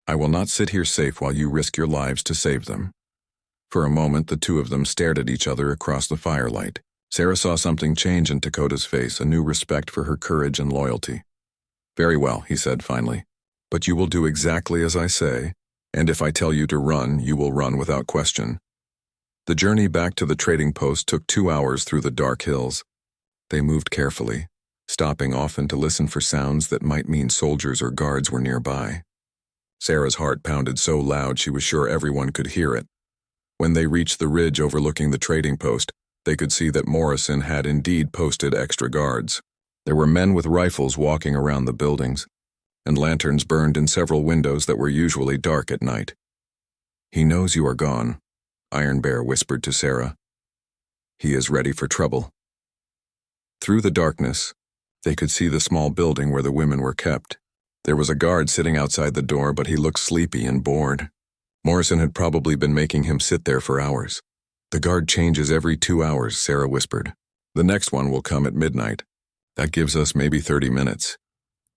I will not sit here safe while you risk your lives to save them. For a moment, the 2 of them stared at each other across the firelight. Sarah saw something change in Dakota's face, a new respect for her courage and loyalty. Very well, he said finally. But you will do exactly as I say, and if I tell you to run, you will run without question. The journey back to the trading post took 2 hours through the dark hills. They moved carefully, stopping often to listen for sounds that might mean soldiers or guards were nearby. Sarah's heart pounded so loud she was sure everyone could hear it. When they reached the ridge overlooking the trading post, they could see that Morrison had indeed posted extra guards. There were men with rifles walking around the buildings, and lanterns burned in several windows that were usually dark at night. He knows you are gone, Iron Bear whispered to Sarah. He is ready for trouble. Through the darkness, they could see the small building where the women were kept. There was a guard sitting outside the door, but he looked sleepy and bored. Morrison had probably been making him sit there for hours. The guard changes every 2 hours, Sarah whispered. The next one will come at midnight. That gives us maybe 30 minutes.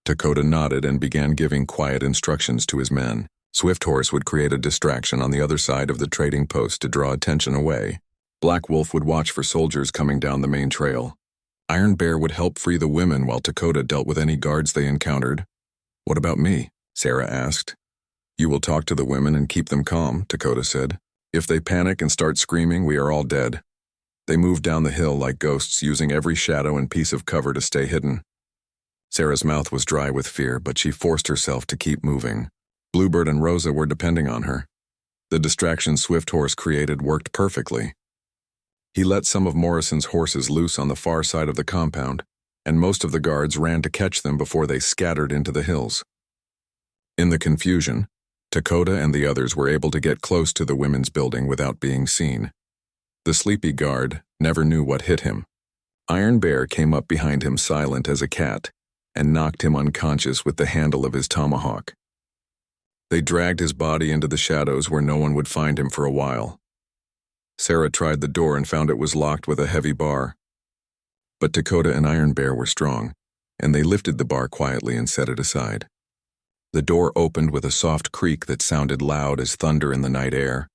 Dakota nodded and began giving quiet instructions to his men. Swift Horse would create a distraction on the other side of the trading post to draw attention away. Black Wolf would watch for soldiers coming down the main trail. Iron Bear would help free the women while Dakota dealt with any guards they encountered. What about me? Sarah asked. You will talk to the women and keep them calm, Dakota said. If they panic and start screaming, we are all dead. They moved down the hill like ghosts, using every shadow and piece of cover to stay hidden. Sarah's mouth was dry with fear, but she forced herself to keep moving. Bluebird and Rosa were depending on her. The distraction Swift Horse created worked perfectly. He let some of Morrison's horses loose on the far side of the compound, and most of the guards ran to catch them before they scattered into the hills. In the confusion, Dakota and the others were able to get close to the women's building without being seen. The sleepy guard never knew what hit him. Iron Bear came up behind him silent as a cat and knocked him unconscious with the handle of his tomahawk. They dragged his body into the shadows where no one would find him for a while. Sarah tried the door and found it was locked with a heavy bar. But Dakota and Iron Bear were strong, and they lifted the bar quietly and set it aside. The door opened with a soft creak that sounded loud as thunder in the night air.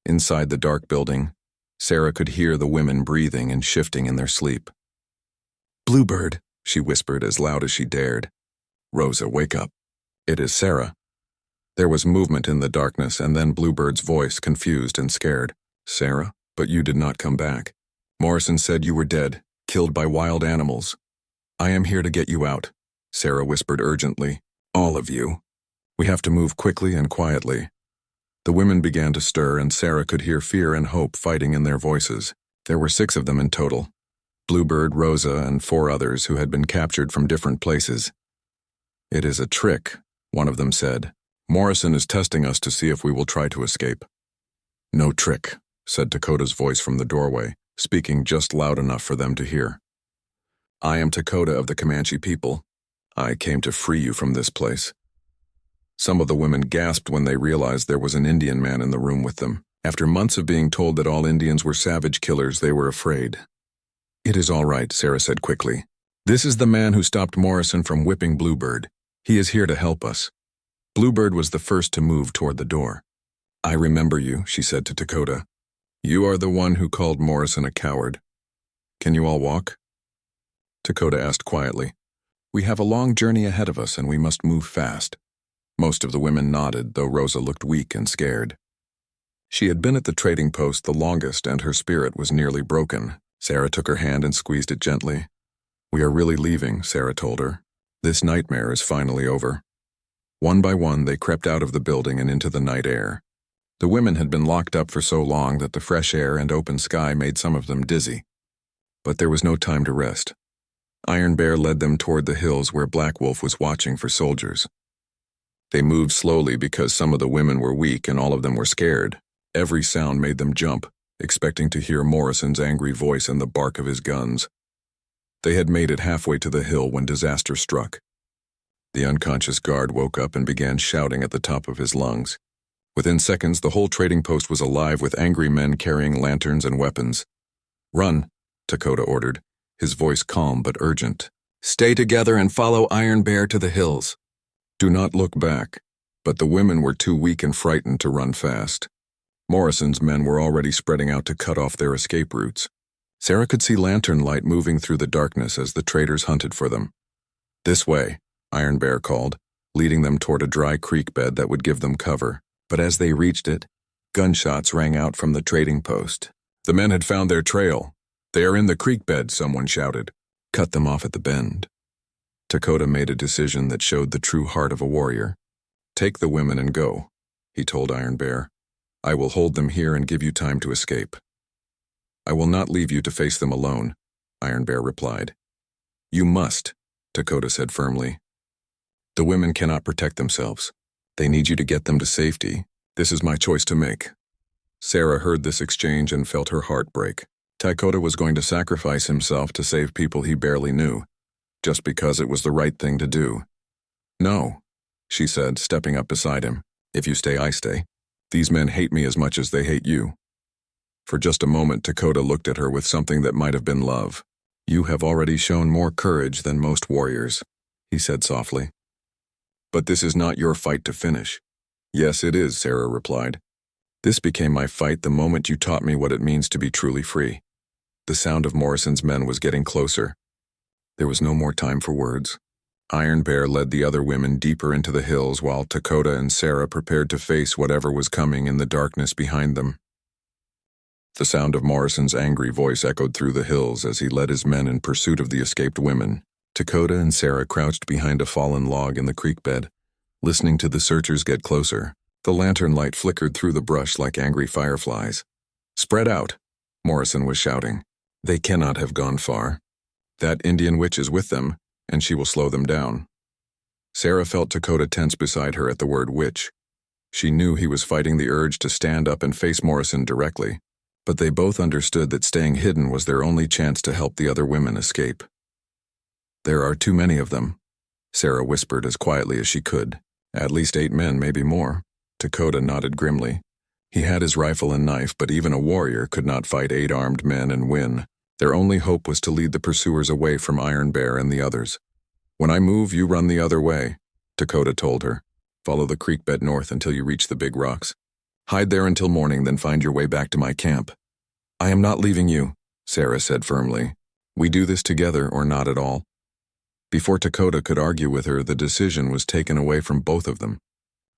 Inside the dark building, Sarah could hear the women breathing and shifting in their sleep. Bluebird, she whispered as loud as she dared. Rosa, wake up. It is Sarah. There was movement in the darkness, and then Bluebird's voice, confused and scared. Sarah, but you did not come back. Morrison said you were dead, killed by wild animals. I am here to get you out, Sarah whispered urgently. All of you. We have to move quickly and quietly. The women began to stir, and Sarah could hear fear and hope fighting in their voices. There were 6 of them in total. Bluebird, Rosa, and 4 others who had been captured from different places. It is a trick, one of them said. Morrison is testing us to see if we will try to escape. No trick, said Dakota's voice from the doorway, speaking just loud enough for them to hear. I am Dakota of the Comanche people. I came to free you from this place. Some of the women gasped when they realized there was an Indian man in the room with them. After months of being told that all Indians were savage killers, they were afraid. It is all right, Sarah said quickly. This is the man who stopped Morrison from whipping Bluebird. He is here to help us. Bluebird was the first to move toward the door. I remember you, she said to Dakota. You are the one who called Morrison a coward. Can you all walk? Dakota asked quietly. We have a long journey ahead of us, and we must move fast. Most of the women nodded, though Rosa looked weak and scared. She had been at the trading post the longest and her spirit was nearly broken. Sarah took her hand and squeezed it gently. "We are really leaving," Sarah told her. "This nightmare is finally over." One by one, they crept out of the building and into the night air. The women had been locked up for so long that the fresh air and open sky made some of them dizzy. But there was no time to rest. Iron Bear led them toward the hills where Black Wolf was watching for soldiers. They moved slowly because some of the women were weak and all of them were scared. Every sound made them jump, expecting to hear Morrison's angry voice and the bark of his guns. They had made it halfway to the hill when disaster struck. The unconscious guard woke up and began shouting at the top of his lungs. Within seconds, the whole trading post was alive with angry men carrying lanterns and weapons. "Run," Dakota ordered, his voice calm but urgent. "Stay together and follow Iron Bear to the hills. Do not look back." But the women were too weak and frightened to run fast. Morrison's men were already spreading out to cut off their escape routes. Sarah could see lantern light moving through the darkness as the traders hunted for them. "This way," Iron Bear called, leading them toward a dry creek bed that would give them cover. But as they reached it, gunshots rang out from the trading post. "The men had found their trail. They are in the creek bed," someone shouted. "Cut them off at the bend." Dakota made a decision that showed the true heart of a warrior. "Take the women and go," he told Iron Bear. "I will hold them here and give you time to escape." "I will not leave you to face them alone," Iron Bear replied. "You must," Dakota said firmly. "The women cannot protect themselves. They need you to get them to safety. This is my choice to make." Sarah heard this exchange and felt her heart break. Dakota was going to sacrifice himself to save people he barely knew, just because it was the right thing to do. "No," she said, stepping up beside him. "If you stay, I stay. These men hate me as much as they hate you." For just a moment, Dakota looked at her with something that might have been love. "You have already shown more courage than most warriors," he said softly. "But this is not your fight to finish." "Yes, it is," Sarah replied. "This became my fight the moment you taught me what it means to be truly free." The sound of Morrison's men was getting closer. There was no more time for words. Iron Bear led the other women deeper into the hills while Dakota and Sarah prepared to face whatever was coming in the darkness behind them. The sound of Morrison's angry voice echoed through the hills as he led his men in pursuit of the escaped women. Dakota and Sarah crouched behind a fallen log in the creek bed, listening to the searchers get closer. The lantern light flickered through the brush like angry fireflies. "Spread out," Morrison was shouting. "They cannot have gone far. That Indian witch is with them, and she will slow them down." Sarah felt Dakota tense beside her at the word witch. She knew he was fighting the urge to stand up and face Morrison directly, but they both understood that staying hidden was their only chance to help the other women escape. "There are too many of them," Sarah whispered as quietly as she could. "At least 8 men, maybe more." Dakota nodded grimly. He had his rifle and knife, but even a warrior could not fight 8 armed men and win. Their only hope was to lead the pursuers away from Iron Bear and the others. "When I move, you run the other way," Dakota told her. "Follow the creek bed north until you reach the big rocks. Hide there until morning, then find your way back to my camp." "I am not leaving you," Sarah said firmly. "We do this together or not at all." Before Dakota could argue with her, the decision was taken away from both of them.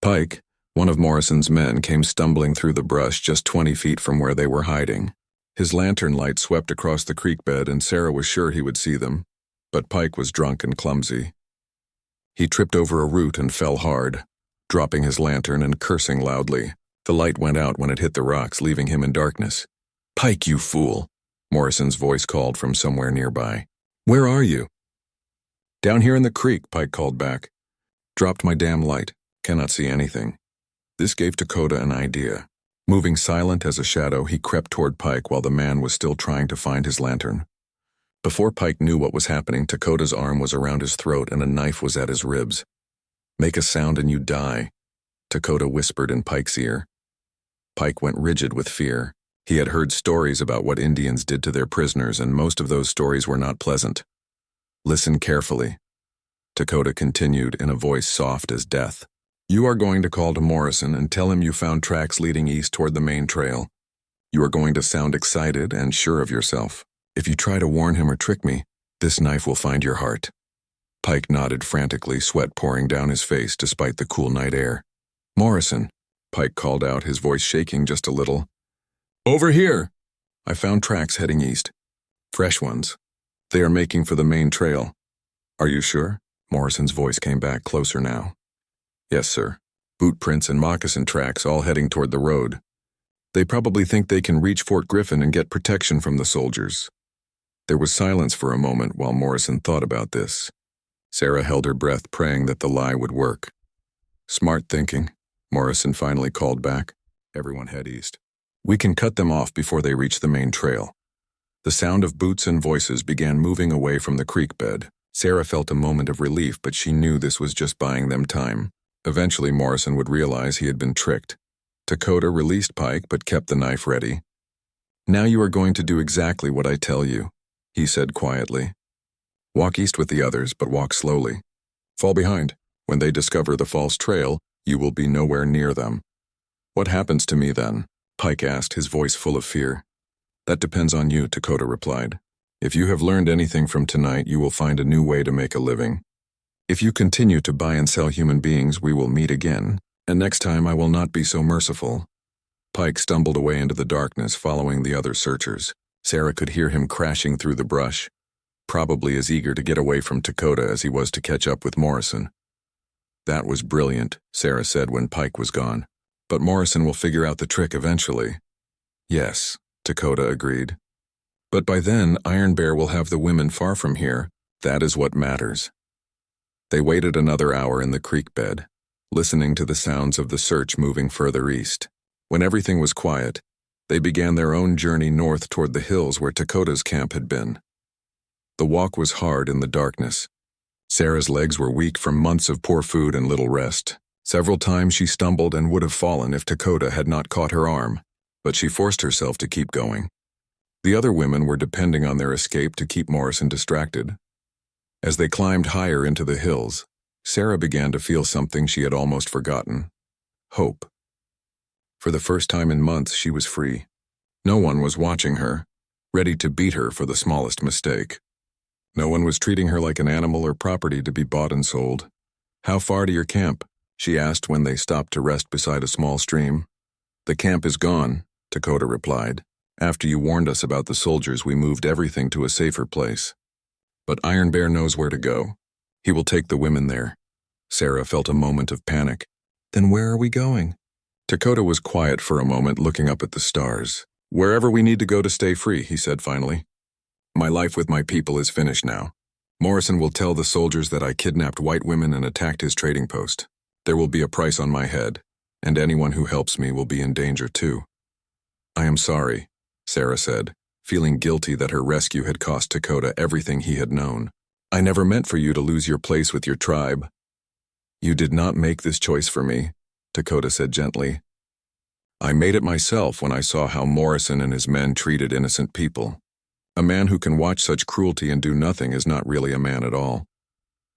Pike, one of Morrison's men, came stumbling through the brush just 20 feet from where they were hiding. His lantern light swept across the creek bed and Sarah was sure he would see them, but Pike was drunk and clumsy. He tripped over a root and fell hard, dropping his lantern and cursing loudly. The light went out when it hit the rocks, leaving him in darkness. "Pike, you fool," Morrison's voice called from somewhere nearby. "Where are you?" "Down here in the creek," Pike called back. "Dropped my damn light. Cannot see anything." This gave Dakota an idea. Moving silent as a shadow, he crept toward Pike while the man was still trying to find his lantern. Before Pike knew what was happening, Dakota's arm was around his throat and a knife was at his ribs. "Make a sound and you die," Dakota whispered in Pike's ear. Pike went rigid with fear. He had heard stories about what Indians did to their prisoners, and most of those stories were not pleasant. "Listen carefully," Dakota continued in a voice soft as death. "You are going to call to Morrison and tell him you found tracks leading east toward the main trail. You are going to sound excited and sure of yourself. If you try to warn him or trick me, this knife will find your heart." Pike nodded frantically, sweat pouring down his face despite the cool night air. "Morrison," Pike called out, his voice shaking just a little. Over here! I found tracks heading east. Fresh ones. They are making for the main trail. Are you sure? Morrison's voice came back closer now. Yes, sir. Boot prints and moccasin tracks all heading toward the road. They probably think they can reach Fort Griffin and get protection from the soldiers. There was silence for a moment while Morrison thought about this. Sarah held her breath, praying that the lie would work. Smart thinking, Morrison finally called back. Everyone head east. We can cut them off before they reach the main trail. The sound of boots and voices began moving away from the creek bed. Sarah felt a moment of relief, but she knew this was just buying them time. Eventually, Morrison would realize he had been tricked. Dakota released Pike but kept the knife ready. Now you are going to do exactly what I tell you, he said quietly. Walk east with the others, but walk slowly. Fall behind. When they discover the false trail, you will be nowhere near them. What happens to me then? Pike asked, his voice full of fear. That depends on you, Dakota replied. If you have learned anything from tonight, you will find a new way to make a living. If you continue to buy and sell human beings, we will meet again, and next time I will not be so merciful. Pike stumbled away into the darkness, following the other searchers. Sarah could hear him crashing through the brush, probably as eager to get away from Dakota as he was to catch up with Morrison. That was brilliant, Sarah said when Pike was gone. But Morrison will figure out the trick eventually. Yes, Dakota agreed. But by then, Iron Bear will have the women far from here. That is what matters. They waited another hour in the creek bed, listening to the sounds of the search moving further east. When everything was quiet, they began their own journey north toward the hills where Dakota's camp had been. The walk was hard in the darkness. Sarah's legs were weak from months of poor food and little rest. Several times she stumbled and would have fallen if Dakota had not caught her arm, but she forced herself to keep going. The other women were depending on their escape to keep Morrison distracted. As they climbed higher into the hills, Sarah began to feel something she had almost forgotten: hope. For the first time in months, she was free. No one was watching her, ready to beat her for the smallest mistake. No one was treating her like an animal or property to be bought and sold. How far to your camp? She asked when they stopped to rest beside a small stream. The camp is gone, Dakota replied. After you warned us about the soldiers, we moved everything to a safer place. But Iron Bear knows where to go. He will take the women there. Sarah felt a moment of panic. Then where are we going? Dakota was quiet for a moment, looking up at the stars. Wherever we need to go to stay free, he said finally. My life with my people is finished now. Morrison will tell the soldiers that I kidnapped white women and attacked his trading post. There will be a price on my head, and anyone who helps me will be in danger too. I am sorry, Sarah said, feeling guilty that her rescue had cost Dakota everything he had known. I never meant for you to lose your place with your tribe. You did not make this choice for me, Dakota said gently. I made it myself when I saw how Morrison and his men treated innocent people. A man who can watch such cruelty and do nothing is not really a man at all.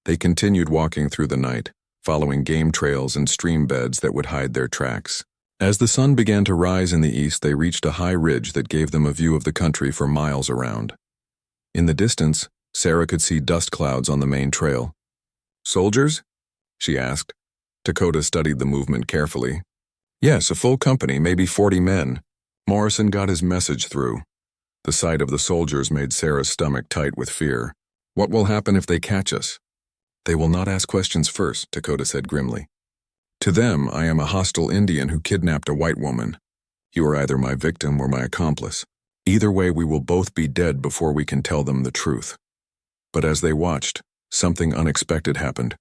They continued walking through the night, following game trails and stream beds that would hide their tracks. As the sun began to rise in the east, they reached a high ridge that gave them a view of the country for miles around. In the distance, Sarah could see dust clouds on the main trail. Soldiers? She asked. Dakota studied the movement carefully. Yes, a full company, maybe 40 men. Morrison got his message through. The sight of the soldiers made Sarah's stomach tight with fear. What will happen if they catch us? They will not ask questions first, Dakota said grimly. To them, I am a hostile Indian who kidnapped a white woman. You are either my victim or my accomplice. Either way, we will both be dead before we can tell them the truth. But as they watched, something unexpected happened.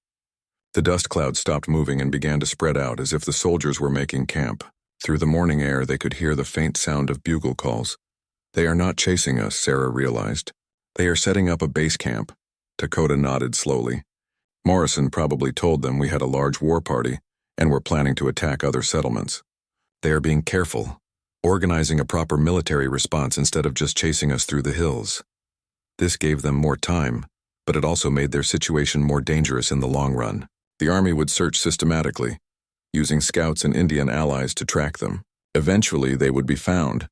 The dust cloud stopped moving and began to spread out as if the soldiers were making camp. Through the morning air, they could hear the faint sound of bugle calls. They are not chasing us, Sarah realized. They are setting up a base camp. Dakota nodded slowly. Morrison probably told them we had a large war party and were planning to attack other settlements. They are being careful, organizing a proper military response instead of just chasing us through the hills. This gave them more time, but it also made their situation more dangerous in the long run. The army would search systematically, using scouts and Indian allies to track them. Eventually, they would be found.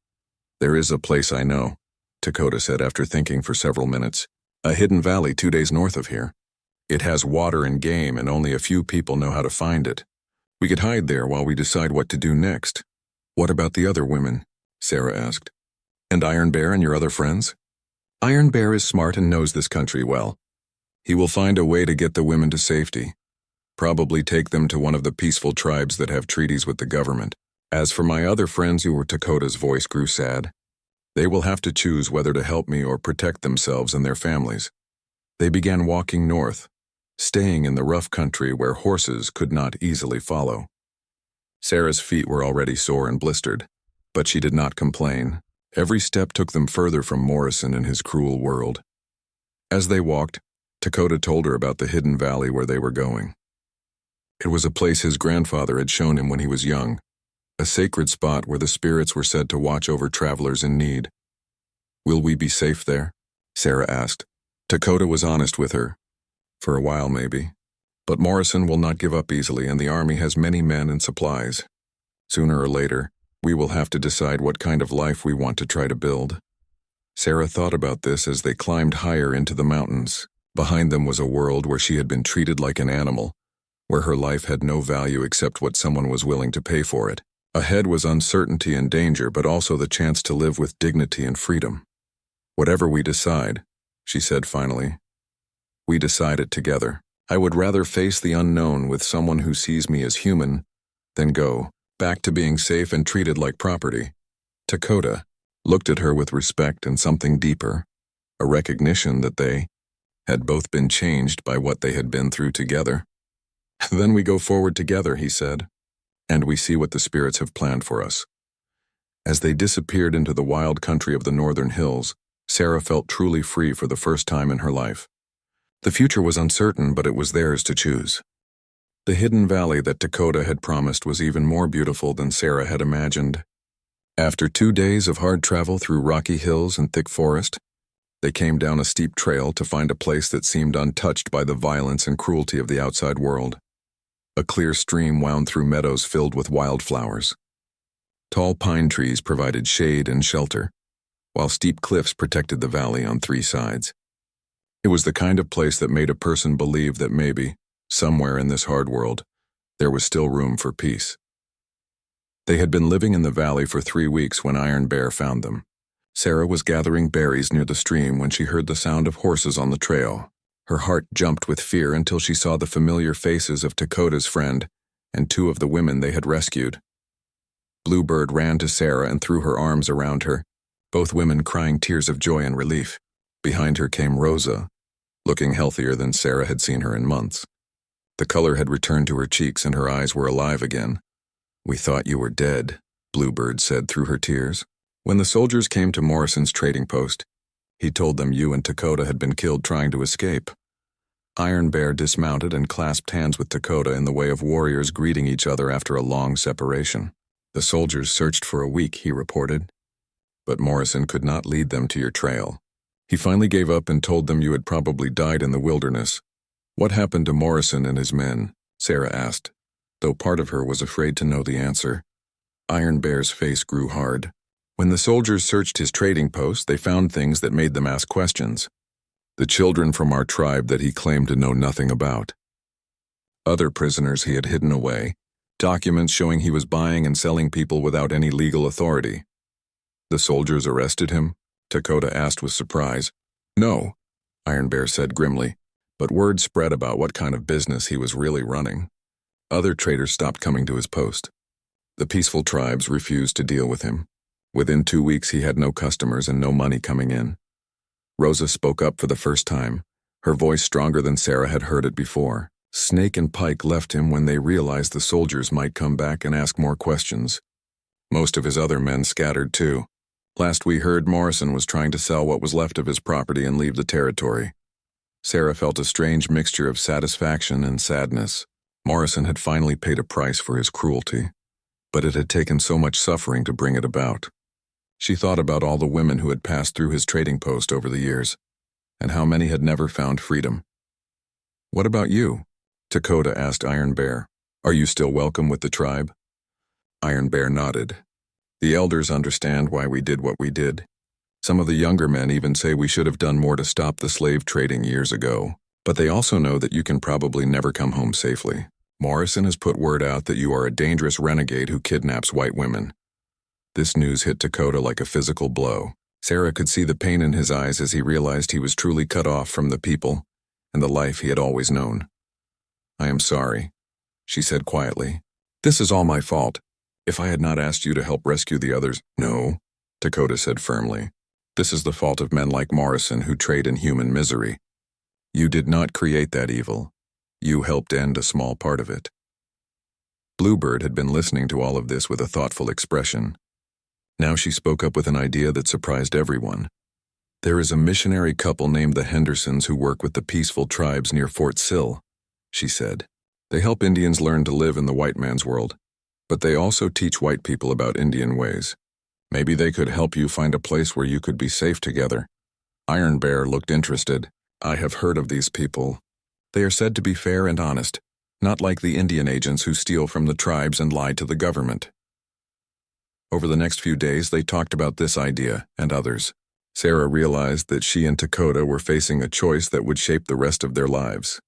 There is a place I know, Dakota said after thinking for several minutes. A hidden valley 2 days north of here. It has water and game, and only a few people know how to find it. We could hide there while we decide what to do next. What about the other women? Sarah asked. And Iron Bear and your other friends? Iron Bear is smart and knows this country well. He will find a way to get the women to safety. Probably take them to one of the peaceful tribes that have treaties with the government. As for my other friends who were Dakota's voice grew sad. They will have to choose whether to help me or protect themselves and their families. They began walking north, staying in the rough country where horses could not easily follow. Sarah's feet were already sore and blistered, but she did not complain. Every step took them further from Morrison and his cruel world. As they walked, Dakota told her about the hidden valley where they were going. It was a place his grandfather had shown him when he was young, a sacred spot where the spirits were said to watch over travelers in need. Will we be safe there? Sarah asked. Dakota was honest with her. For a while, maybe. But Morrison will not give up easily, and the army has many men and supplies. Sooner or later, we will have to decide what kind of life we want to try to build. Sarah thought about this as they climbed higher into the mountains. Behind them was a world where she had been treated like an animal, where her life had no value except what someone was willing to pay for it. Ahead was uncertainty and danger, but also the chance to live with dignity and freedom. Whatever we decide, she said finally, we decide it together. I would rather face the unknown with someone who sees me as human than go back to being safe and treated like property. Dakota looked at her with respect and something deeper, a recognition that they had both been changed by what they had been through together. Then we go forward together, he said, and we see what the spirits have planned for us. As they disappeared into the wild country of the northern hills, Sarah felt truly free for the first time in her life. The future was uncertain, but it was theirs to choose. The hidden valley that Dakota had promised was even more beautiful than Sarah had imagined. After 2 days of hard travel through rocky hills and thick forest, they came down a steep trail to find a place that seemed untouched by the violence and cruelty of the outside world. A clear stream wound through meadows filled with wildflowers. Tall pine trees provided shade and shelter, while steep cliffs protected the valley on 3 sides. It was the kind of place that made a person believe that maybe, somewhere in this hard world, there was still room for peace. They had been living in the valley for 3 weeks when Iron Bear found them. Sarah was gathering berries near the stream when she heard the sound of horses on the trail. Her heart jumped with fear until she saw the familiar faces of Dakota's friend and 2 of the women they had rescued. Bluebird ran to Sarah and threw her arms around her, both women crying tears of joy and relief. Behind her came Rosa, looking healthier than Sarah had seen her in months. The color had returned to her cheeks and her eyes were alive again. We thought you were dead, Bluebird said through her tears. When the soldiers came to Morrison's trading post, he told them you and Dakota had been killed trying to escape. Iron Bear dismounted and clasped hands with Dakota in the way of warriors greeting each other after a long separation. The soldiers searched for a week, he reported, but Morrison could not lead them to your trail. He finally gave up and told them you had probably died in the wilderness. What happened to Morrison and his men? Sarah asked, though part of her was afraid to know the answer. Iron Bear's face grew hard. When the soldiers searched his trading post, they found things that made them ask questions. The children from our tribe that he claimed to know nothing about. Other prisoners he had hidden away. Documents showing he was buying and selling people without any legal authority. The soldiers arrested him? Dakota asked with surprise. No, Iron Bear said grimly, but word spread about what kind of business he was really running. Other traders stopped coming to his post. The peaceful tribes refused to deal with him. Within 2 weeks he had no customers and no money coming in. Rosa spoke up for the first time, her voice stronger than Sarah had heard it before. Snake and Pike left him when they realized the soldiers might come back and ask more questions. Most of his other men scattered too. Last we heard, Morrison was trying to sell what was left of his property and leave the territory. Sarah felt a strange mixture of satisfaction and sadness. Morrison had finally paid a price for his cruelty, but it had taken so much suffering to bring it about. She thought about all the women who had passed through his trading post over the years, and how many had never found freedom. What about you? Dakota asked Iron Bear. Are you still welcome with the tribe? Iron Bear nodded. The elders understand why we did what we did. Some of the younger men even say we should have done more to stop the slave trading years ago, but they also know that you can probably never come home safely. Morrison has put word out that you are a dangerous renegade who kidnaps white women. This news hit Dakota like a physical blow. Sarah could see the pain in his eyes as he realized he was truly cut off from the people and the life he had always known. I am sorry, she said quietly. This is all my fault. If I had not asked you to help rescue the others— No, Dakota said firmly. This is the fault of men like Morrison who trade in human misery. You did not create that evil. You helped end a small part of it. Bluebird had been listening to all of this with a thoughtful expression. Now she spoke up with an idea that surprised everyone. There is a missionary couple named the Hendersons who work with the peaceful tribes near Fort Sill, she said. They help Indians learn to live in the white man's world, but they also teach white people about Indian ways. Maybe they could help you find a place where you could be safe together. Iron Bear looked interested. I have heard of these people. They are said to be fair and honest, not like the Indian agents who steal from the tribes and lie to the government. Over the next few days, they talked about this idea and others. Sarah realized that she and Dakota were facing a choice that would shape the rest of their lives.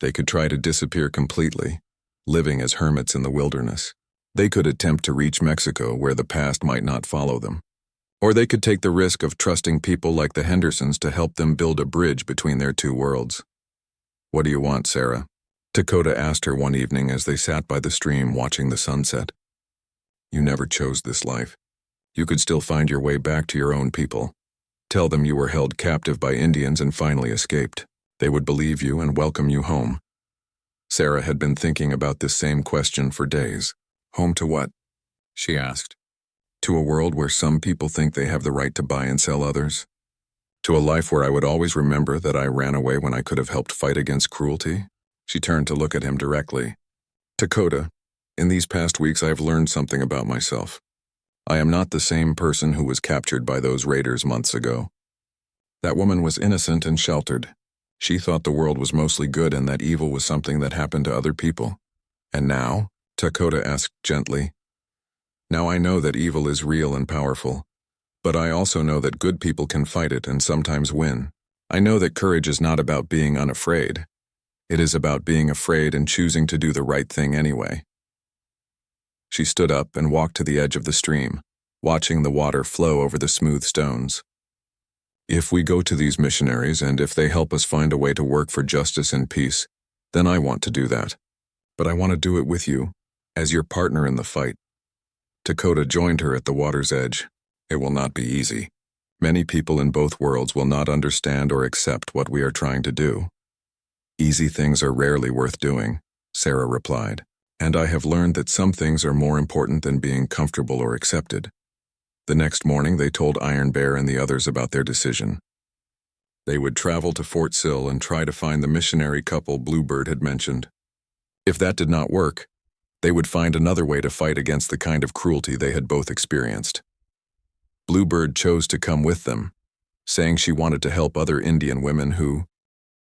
They could try to disappear completely, living as hermits in the wilderness. They could attempt to reach Mexico where the past might not follow them. Or they could take the risk of trusting people like the Hendersons to help them build a bridge between their two worlds. What do you want, Sarah? Dakota asked her one evening as they sat by the stream watching the sunset. You never chose this life. You could still find your way back to your own people. Tell them you were held captive by Indians and finally escaped. They would believe you and welcome you home. Sarah had been thinking about this same question for days. Home to what? She asked. To a world where some people think they have the right to buy and sell others? To a life where I would always remember that I ran away when I could have helped fight against cruelty? She turned to look at him directly. Dakota, in these past weeks I have learned something about myself. I am not the same person who was captured by those raiders months ago. That woman was innocent and sheltered. She thought the world was mostly good and that evil was something that happened to other people. And now? Dakota asked gently. Now I know that evil is real and powerful, but I also know that good people can fight it and sometimes win. I know that courage is not about being unafraid. It is about being afraid and choosing to do the right thing anyway. She stood up and walked to the edge of the stream, watching the water flow over the smooth stones. If we go to these missionaries and if they help us find a way to work for justice and peace, then I want to do that. But I want to do it with you, as your partner in the fight. Dakota joined her at the water's edge. It will not be easy. Many people in both worlds will not understand or accept what we are trying to do. Easy things are rarely worth doing, Sarah replied, and I have learned that some things are more important than being comfortable or accepted. The next morning they told Iron Bear and the others about their decision. They would travel to Fort Sill and try to find the missionary couple Bluebird had mentioned. If that did not work, they would find another way to fight against the kind of cruelty they had both experienced. Bluebird chose to come with them, saying she wanted to help other Indian women who,